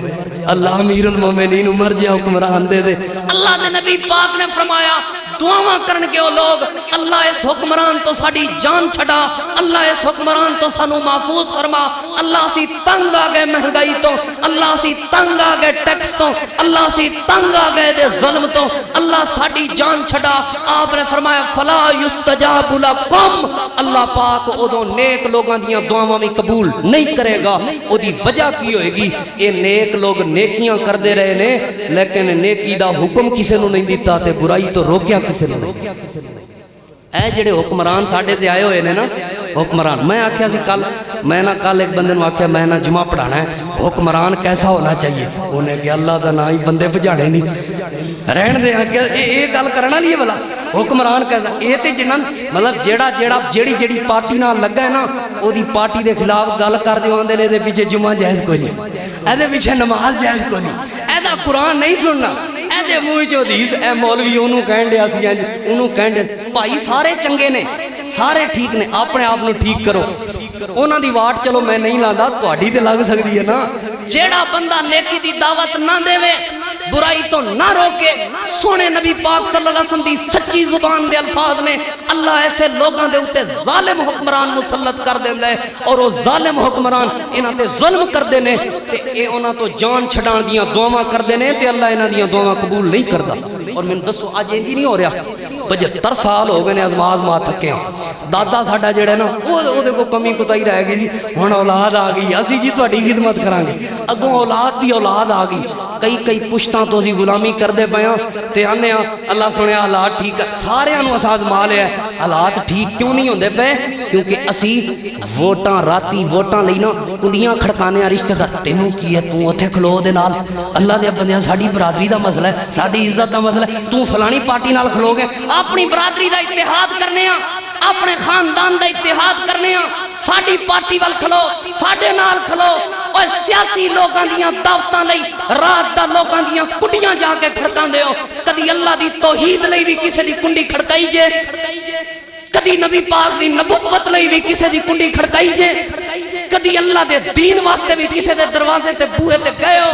اللہ امیر المومنین عمر جا حکمران دے دے. اللہ نے نبی پاک نے فرمایا دعاواں کرن گے وہ لوگ اللہ اس حکمران تو ساڑی جان چھڑا, اللہ اس حکمران تو سانو محفوظ فرما, اللہ سی تنگ آگئے مہنگائی تو, اللہ سی تنگ آگئے ٹیکس تو, اللہ سی تنگ آگئے دے ظلم تو, اللہ ساڑی جان چھڑا. آپ نے فرمایا فلا یستجاب لکم, اللہ پاک ادھوں نیک لوگاں دیاں دعاواں بھی قبول نہیں کرے گا. او دی وجہ کی ہوئے گی, اے نیک لوگ نیکیاں کر دے رہے نے لیکن نیکی دا حکم کسے نو نہیں دیتا تے برائی تو روکیا کسے نو نہیں. اے جڑے حکمران ساڑھے تے آئے ہوئے نے نا حکمران, میں آکھیا سی کل ایک بندے نو آکھیا میں نا جمعہ پڑھانا ہے, حکمران کیسا ہونا چاہیے؟ انہیں کہ اللہ دا نا ہی بندے بجاڑے نہیں رہن دے. اے گل کرنا لیے بلا حکمران کیسا, اے تے جنہاں مطلب جیڑی پارٹی نہ لگا ہے نا او دی پارٹی دے خلاف گل کر دے آندے نے دے پیچھے جمعہ جائز کوئی نہیں, اے دے پیچھے نماز جائز کوئی نہیں, اے دا قرآن نہیں سننا, اے دے منہ چ حدیث, اے مولوی انہوں کہن دیا سی انہوں کہن دیا بھائی سارے چنگے نے سارے ٹھیک نے, اپنے آپ نو ٹھیک کرو. انہاں دی واٹ چلو میں نہیں لاندا, تہاڈی تے لگ سکدی ہے نا. جیڑا بندہ نیکی دی دعوت نہ دے وے برائی تو نہ روکے, سونے نبی پاک صلی اللہ علیہ وسلم دی سچی زبان دے الفاظ نے اللہ ایسے لوگاں دے اوتے ظالم حکمران مسلط کر دیندا ہے, اور وہ ظالم حکمران انہاں تے ظلم کردے نے تے اے انہاں تو جان چھڈان دیاں دعاواں کردے نے تے اللہ انہاں دیاں دعاواں قبول نہیں کردا. اور میں دسو اج انج نہیں ہو رہا, 75 سال ہو گئے نے آزما تھکے ہاں. دادا ساڈا جڑا نا او دے کو کمی کوتاہی رہ گئی سی, ہن اولاد آ گئی, اسی جی تہاڈی خدمت کران گے. اگوں اولاد دی اولاد آ گئی, کئی پشتاں تو اسی غلامی کردے پئے ہاں تے آنے ہاں اللہ سنیا حالات ٹھیک ہے. ساریاں نوں اساں آزما لیا, حالات ٹھیک کیوں نہیں ہوندے پئے؟ کیونکہ اسی ووٹاں راتی ووٹاں لئی نا کنڈیاں کھڑکانے آ رشتہ دار, تینوں کی ہے تو اوتھے کھلو دے نال, اللہ دے بندیاں ساڈی برادری دا مسئلہ ہے, ساڈی عزت دا مسئلہ ہے, تو فلانی پارٹی نال کھلو گے. اپنی برادری دا اتحاد کرنے ہاں, اپنے خاندان دا اتحاد کرنے ہاں, ساڈی پارٹی وال کھلو, ساڈے نال کھلو. اور سیاسی لوگاں دیاں دعوتاں لئی رات دا لوگاں دیاں کنڈیاں جا کے کھڑکاں دے ہو. کدی اللہ دی توحید لئی بھی کسے دی کنڈی کھڑکائی جے, کدی نبی پاک دی نبوت لئی بھی کسے دی کنڈی کھڑکائی جے, کدی اللہ دے دین واسطے بھی کسے دے دروازے تے بوہے تے گئے ہو,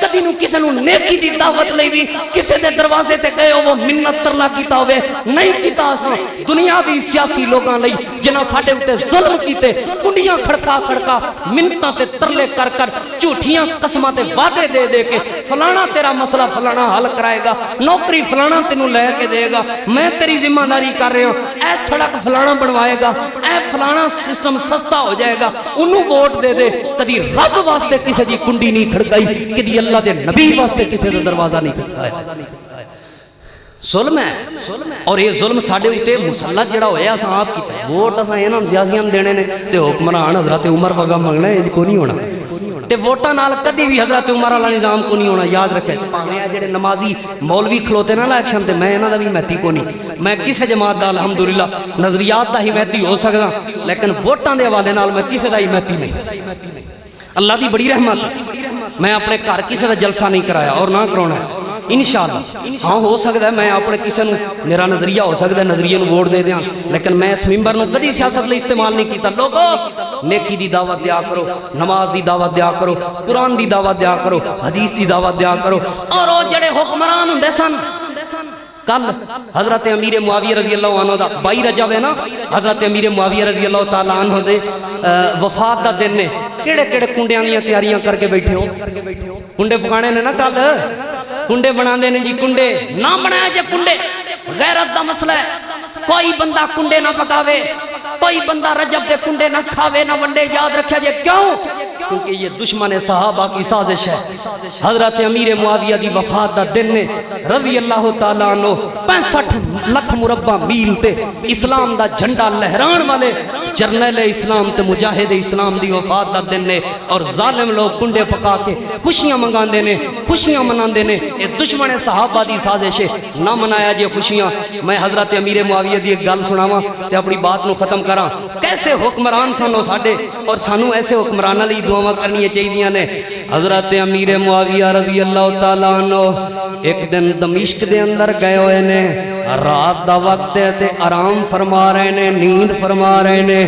کدی نو کسے نو نیکی دی دعوت لئی بھی کسے دے دروازے تے گئے ہو, وہ منت ترلا کیتا ہوئے نہیں کیتا. اساں دنیاوی سیاسی لوگاں لئی جنہاں ساڈے اوتے ظلم کیتے کنڈیاں کھڑکا منتاں تے ترلے کر جھوٹیاں قسماں تے وعدے دے دے کے فلانا تیرا مسئلہ فلانا حل کرائے گا, نوکری فلانا تینوں لے کے دے گا, میں تیری ذمہ داری کر رہا ہوں, اے سڑک فلانا بنوائے گا, اے فلانا سسٹم سستا ہو جائے گا, انہوں ووٹ دے دے. کدی رب واسطے کسے دی کنڈی نہیں کھڑکائی, کدی اللہ دے نبی واسطے کسے دا دروازہ نہیں کھڑکایا. ظلم ہے, اور یہ ظلم ساڑھے ہوتے مسلط جڑا ہویا اساں آپ کیتا ہے. ووٹ اساں انہاں سیاسیاں دینے نے تے حکمران حضرت عمر وگا منگنا ہے, کو نہیں ہونا. تے ووٹاں نال کدی بھی حضرت عمر والا نظام کو نہیں ہونا, یاد رکھے. پاویں جڑے نمازی مولوی کھلوتے نا الیکشن تے, میں انہاں دا بھی میتی کو نہیں, میں کسے جماعت دا الحمدللہ نظریات دا ہی میتی ہو سکدا, لیکن ووٹاں دے حوالے نال میں کسے دا ہی میتی نہیں. اللہ دی بڑی رحمت, میں اپنے گھر کسے دا جلسہ نہیں کرایا اور نہ کرانا ہے انشاءاللہ. ہاں ہو سکتا ہے میں اپنے کسی نو میرا نظریہ ہو سکتا ہے نظریے نو ووٹ دے دیاں, لیکن میں اس ممبر نو کدی سیاست لئی استعمال نہیں کیتا. لوگو نیکی دی دعوت دیا کرو, نماز دی دعوت دیا کرو, قرآن دی دعوت دیا کرو, حدیث دی دعوت دیا کرو. اور وہ جڑے حکمران ہوندے سن, کل حضرت امیر معاویہ رضی اللہ عنہ دا 22 رجب ہے نا, حضرت امیر معاویہ رضی اللہ تعالیٰ عنہ دے وفات دا دن نے, کیڑے کیڑے کنڈیاں دیاں تیاریاں کر کے بیٹھے ہو. کنڈے پکانے نے نا, کل کنڈے بنا دے نے جی, کنڈے نہ بنایا جے کنڈے, غیرت دا مسئلہ ہے. کوئی بندہ کنڈے نہ پکاوے, کوئی بندہ رجب دے کنڈے نہ کھاوے نہ ونڈے, یاد رکھیا جے. کیوں؟ کیونکہ یہ دشمن صحابہ کی سازش ہے. حضرت امیر معاویہ دی وفات دا دن نے رضی اللہ تعالیٰ عنہ 65 لکھ مربع میل تے اسلام دا جھنڈا لہران والے جرنیل اسلام تے مجاہد اسلام دی وفات دا دن نے اور ظالم لوگ کنڈے پکا کے خوشیاں منگاندے نے خوشیاں مناندے نے اے دشمن صحابہ دی سازش ہے نہ منایا جے خوشیاں میں حضرت امیر معاویہ دی ایک گل سناواں تے اپنی بات نو ختم کراں کیسے حکمران سن ساڈے اور سانو ایسے حکمراناں لئی دعاواں کرنیاں چاہیدیاں نے حضرت امیر معاویہ رضی اللہ تعالیٰ عنہ ایک دن دمشق دے اندر گئے ہوئے نے رات دا وقت ہے تے آرام فرما رہے نے نیند فرما رہے نے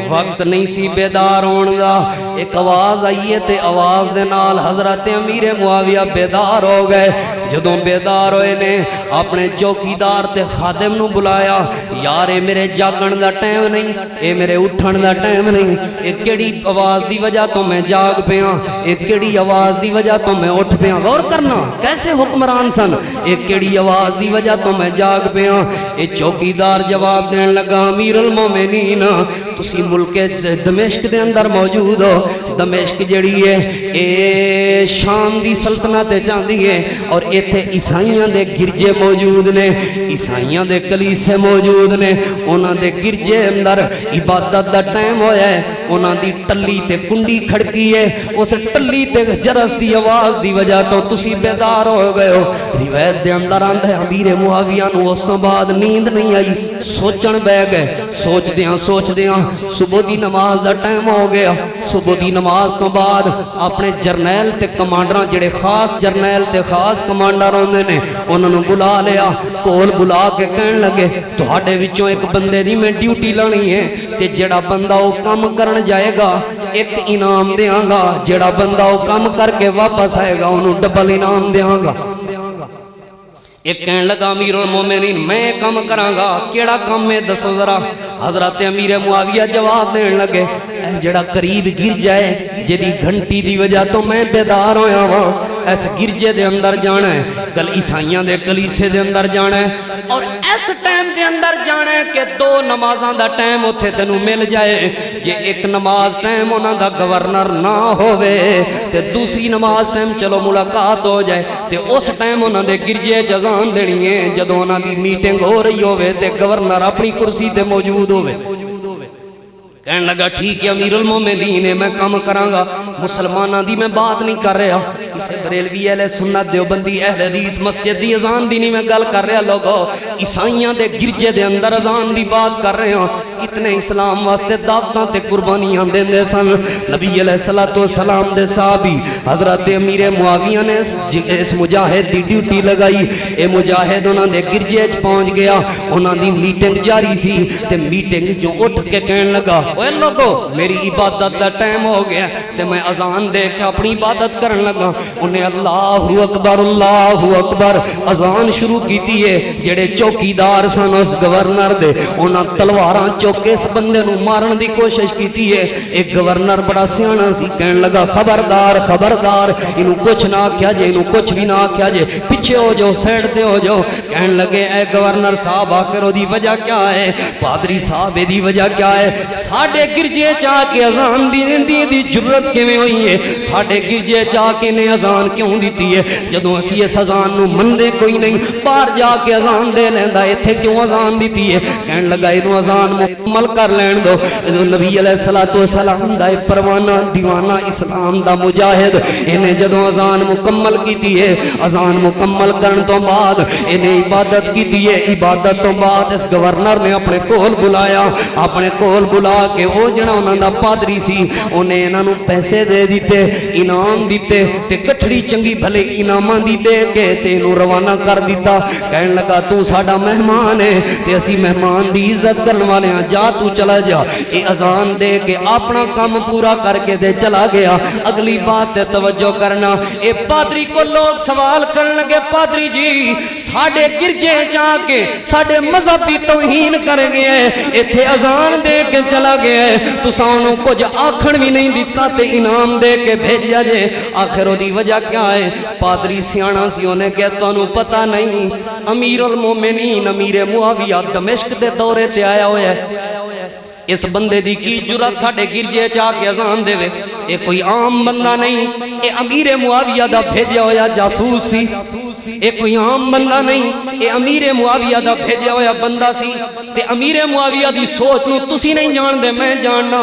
وقت نہیں سی بیدار ہون دا ایک آواز آئی ہے تے آواز دے نال حضرت امیر معاویہ بیدار ہو گئے جدوں بیدار ہوئے نے اپنے چوکیدار تے خادم نو بلایا یار اے میرے جاگن دا ٹائم نہیں اے میرے اٹھن دا ٹائم نہیں اے کیڑی آواز دی وجہ تو میں جاگ پیاں اے کیڑی آواز دی وجہ تو میں اٹھ پیاں غور کرنا کیسے حکمران سن اے کیڑی آواز دی وجہ تو میں جاگ پیاں اے چوکیدار جواب دین لگا امیر المومنین تسی ملک دمشق دے اندر موجود ہو دمشق جڑی ہے اے شام دی سلطنت جاندی ہے اور ایتھے عیسائیاں دے گرجے موجود نے عیسائیاں دے کلیسے موجود نے انہاں دے گرجے اندر عبادت دا ٹائم ہویا ہے انہاں دی ٹلی تے کنڈی کھڑکی ہے اس ٹلی تے جرس دی آواز دی وجہ تو تسی بیدار ہو گئے ہو روایت دے اندر آندا ہے امیر معاویہ نو اس تو بعد نیند نہیں آئی سوچن بہ گئے سوچ دیاں صبح دی نماز دا ٹائم ہو گیا صبح دی نماز تو بعد اپنے جرنیل تے کمانڈراں جڑے خاص جرنیل تے خاص کمانڈر ہوندے نے انہاں نو بلا لیا کول بلا کے کہن لگے تہاڈے وچوں ایک بندے دی میں ڈیوٹی لانی ہے تے جڑا بندہ او کم کرن جائے گا ایک انعام دیاں گا جڑا بندہ او کم کر کے واپس آئے گا انہوں ڈبل انعام دیاں گا ایک کہن لگا امیر المومنین میں کام کراں گا کیڑا کام میں دسو ذرا حضرت امیر معاویہ جواب دین لگے جڑا قریب گر جائے جدی گھنٹی دی وجہ تو میں بیدار ہویا ہاں اس گرجے دے اندر جانا ہے کل عیسائیاں دے کلیسے دے اندر جانا ہے اور اس ٹائم دے اندر جانا ہے کہ دو نمازاں دا ٹائم اتھے تینوں مل جائے جے ایک نماز ٹائم انہاں دا گورنر نہ ہووے تے دوسری نماز ٹائم چلو ملاقات ہو جائے تے اس ٹائم انہاں دے گرجے اذان دینی ہے جدوں انہاں دی میٹنگ ہو رہی ہووے تے گورنر اپنی کرسی تے موجود ہووے کہنے لگا ٹھیک ہے امیر المومنین میں کام کراں گا مسلماناں دی میں بات نہیں کر رہا کسے بریلوی اہل سنت دیوبندی اہل حدیث مسجد دی اذان دی نہیں میں گل کر رہا لوگو عیسائیاں دے گرجے دے اندر اذان دی بات کر رہے ہوں کتنے اسلام واسطے دعوتاں تے قربانیاں دیندے سن نبی علیہ الصلوۃ والسلام دے صحابی حضرت امیر معاویہ نے اس مجاہد دی ڈیوٹی لگائی اے مجاہد انہاں دے گرجے وچ پہنچ گیا انہاں دی میٹنگ جاری سی تے میٹنگ جو اٹھ کے کہن لگا اوے لوگو میری عبادت دا ٹائم ہو گیا تے میں اذان دے کے اپنی عبادت کرن لگا انہیں اللہ اکبر اذان شروع کیتی ہے جڑے چوکیدار سن اس گورنر دے انہاں تلواراں چوک کے اس بندے نو مارن دی کوشش کیتی ہے ایک گورنر بڑا سیاںا سی کہن لگا خبردار انہوں کچھ نہ آکھیا جے انہوں کچھ بھی نہ آکھیا جے پیچھے ہو جاؤ سائڈ تے ہو جاؤ کہن لگے اے گورنر صاحب آخر دی وجہ کیا ہے پادری صاحب دی وجہ کیا ہے ساڑھے گرجے چاہ کے اذان دی جرت کیویں ہوئی ہے ساڑھے گرجے چاہ کے نے اذان کیوں دیتی ہے جدوں اسی اس اذان نو مندے کوئی نہیں باہر جا کے اذان دے لیندا ایتھے کیوں اذان دیتی ہے کہن لگا اینو اذان مکمل کر لین دو نبی علیہ الصلوۃ والسلام دا پروانہ دیوانہ اسلام دا مجاہد انہیں جدوں اذان مکمل کیتی ہے اذان مکمل کرن تو بعد انہیں عبادت کیتی ہے عبادت تو بعد اس گورنر نے اپنے کول بلایا اپنے کول بلا کے وہ جڑا انہاں دا پادری سی انہیں انہاں نو پیسے دے دیتے انعام دیتے تے کٹھڑی چنگی بھلے انعاماں دی دے کے تے نو روانہ کر دیتا کہن لگا تو ساڈا مہمان ہے تے اسی مہمان دی عزت کرن والے ہاں جا تو چلا جا اے اذان دے کے اپنا کام پورا کر کے دے چلا گیا اگلی بات تے توجہ کرنا اے پادری کو لوگ سوال کرن لگے پادری جی ساڈے گرجے چاہ کے ساڈے مذہب دی توہین کر گئے ایتھے اذان دے کے چلا گیا تساں انہوں کچھ آکھن بھی نہیں دیتا تے انعام دے کے بھیجیا جے آخر دی وجہ کیا ہے پادری سیاںا سی انہیں کہتا انہوں پتہ نہیں امیر المومنین امیر معاویہ دمشق دے دورے تے آیا ہویا ہے اس بندے دی کی جرات ساڑھے گرجے چاہ کے اذان دے وے اے کوئی عام بندہ نہیں اے امیر معاویہ دا بھیجیا ہویا جاسوس سی، اے کوئی عام بندہ نہیں، اے امیر معاویہ دا بھیجیا ہویا بندہ سی۔ تے امیر معاویہ دی سوچ نو تسی نہیں جان دے، میں جاننا۔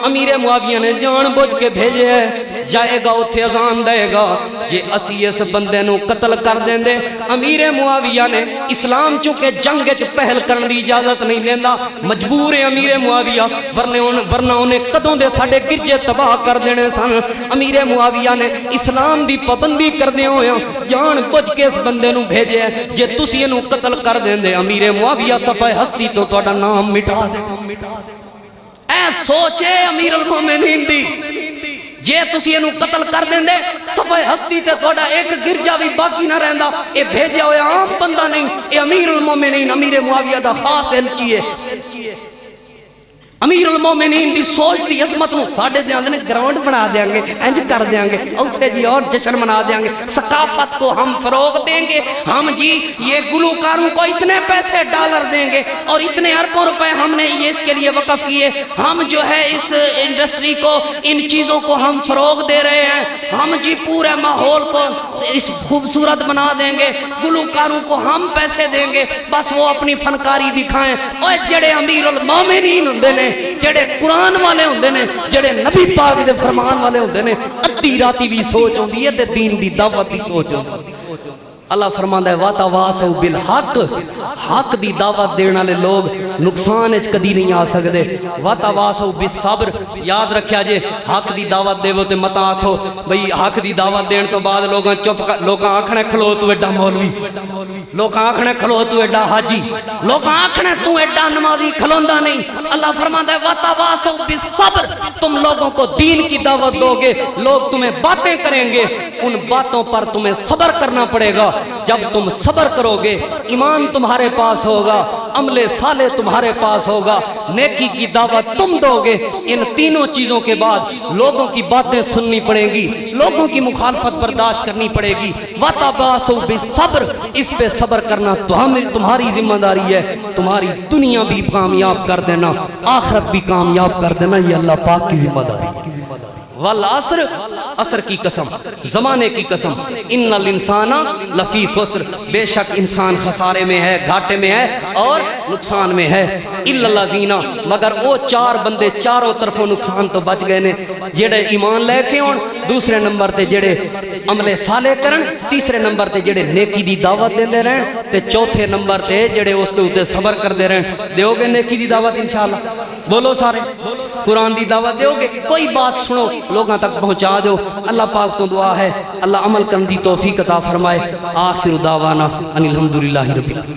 امیر معاویہ نے جان بوجھ کے بھیجے ہے، جائے گا اتھے اذان دے گا، جے اسی اس بندے نو قتل کر دیں دے۔ امیر معاویہ نے اسلام چونکہ جنگ وچ پہل کرن دی اجازت نہیں دیندا، مجبور ہے امیر معاویہ، ورنہ انہیں کدوں دے ساڈے گرجے تباہ کر دینے سن۔ امیر معاویہ نے اسلام دی پابندی کردے ہویا جان بوجھ کے اس بندے نو بھیجے ہے، جے تسی اینو قتل کر دیں دے امیر معاویہ صفحہ ہستی تو تہاڈا نام مٹا دے۔ اے سوچے امیر المومنین دی، جے تسی اینو قتل کر دیں دے صفحہ ہستی تے تہاڈا ایک گرجا بھی باقی نہ رہندا۔ اے بھیجیا ہویا عام بندہ نہیں، اے امیر المومنین امیر معاویہ دا خاص الچی ہے۔ امیر المومنین دی سوچ دی عظمت نو ساڈے دے اندر گراؤنڈ بنا دیاں گے، انج کر دیاں گے، اوتھے جی اور جشن منا دیاں گے، ثقافت کو ہم فروغ دیں گے، ہم جی یہ گلوکاروں کو اتنے پیسے ڈالر دیں گے اور اتنے اربوں روپے ہم نے یہ اس کے لیے وقف کیے، ہم جو ہے اس انڈسٹری کو ان چیزوں کو ہم فروغ دے رہے ہیں، ہم جی پورے ماحول کو اس خوبصورت بنا دیں گے، گلوکاروں کو ہم پیسے دیں گے، بس وہ اپنی فنکاری دکھائیں۔ اوے جڑے امیر المومنین ہوندے نے، جڑے قرآن والے ہوندے نے، جڑے نبی پاک دے فرمان والے ہوندے نے، ادھی راتی بھی سوچ ہوندی ہے تے دین دی دعوت دی سوچ ہوندی ہے۔ اللہ فرماندا ہے وَتَوَاصَوْا بِالْحَقِّ، حق دی دعوت دینے والے لوگ نقصان وچ کدی نہیں آ سکدے۔ وَتَوَاصَوْا بِالصَّبْرِ، یاد رکھیا جے حق دی دعوت دیو تے مت آکھو بھئی حق دی دعوت دین تو بعد لوگاں آکھنے کھلو تو ایڈا مولوی، لوگاں آکھنے کھلو تو ایڈا حاجی، لوگاں آکھنے تو ایڈا نمازی، کھلوندا نہیں۔ اللہ فرماندا ہے وَتَوَاصَوْا بِالصَّبْرِ، تم لوگوں کو دین کی دعوت دو گے، لوگ تمہیں باتیں کریں گے، ان باتوں پر تمہیں صبر کرنا پڑے گا۔ جب تم صبر کرو گے ایمان تمہارے پاس ہوگا، عمل صالح تمہارے پاس ہوگا، نیکی کی دعوت تم دو گے۔ ان تینوں چیزوں کے بعد لوگوں کی باتیں سننی پڑیں گی، لوگوں کی مخالفت برداشت کرنی پڑے گی۔ وَتَوَاصَوْا بِالصَّبْرِ، اس پہ صبر کرنا تمہاری ذمہ داری ہے، تمہاری دنیا بھی کامیاب کر دینا، آخرت بھی کامیاب کر دینا، یہ اللہ پاک کی ذمہ داری ہے۔ والعصر، عصر کی قسم، زمانے کی قسم، ان الانسان لفی خسر، بے شک انسان خسارے میں ہے، گھاٹے میں ہے اور نقصان میں ہے۔ الا الذین، مگر وہ چار بندے چاروں طرفوں نقصان تو بچ گئے نے، جڑے ایمان لے کے ہون، دوسرے نمبر تے جڑے عمل صالح کرن، تیسرے نمبر تے جڑے نیکی دی دعوت دیندے رہن، تے چوتھے نمبر تے جڑے اس تے اوتے صبر کردے رہن۔ دیو گے نیکی دی دعوت انشاءاللہ؟ بولو سارے، قرآن دی دعوت دیو گے؟ کوئی بات سنو لوگاں تک پہنچا دو۔ اللہ پاک تو دعا ہے اللہ عمل کرن دی توفیق عطا فرمائے۔ آخر دعوانا ان الحمدللہ رب العالمین۔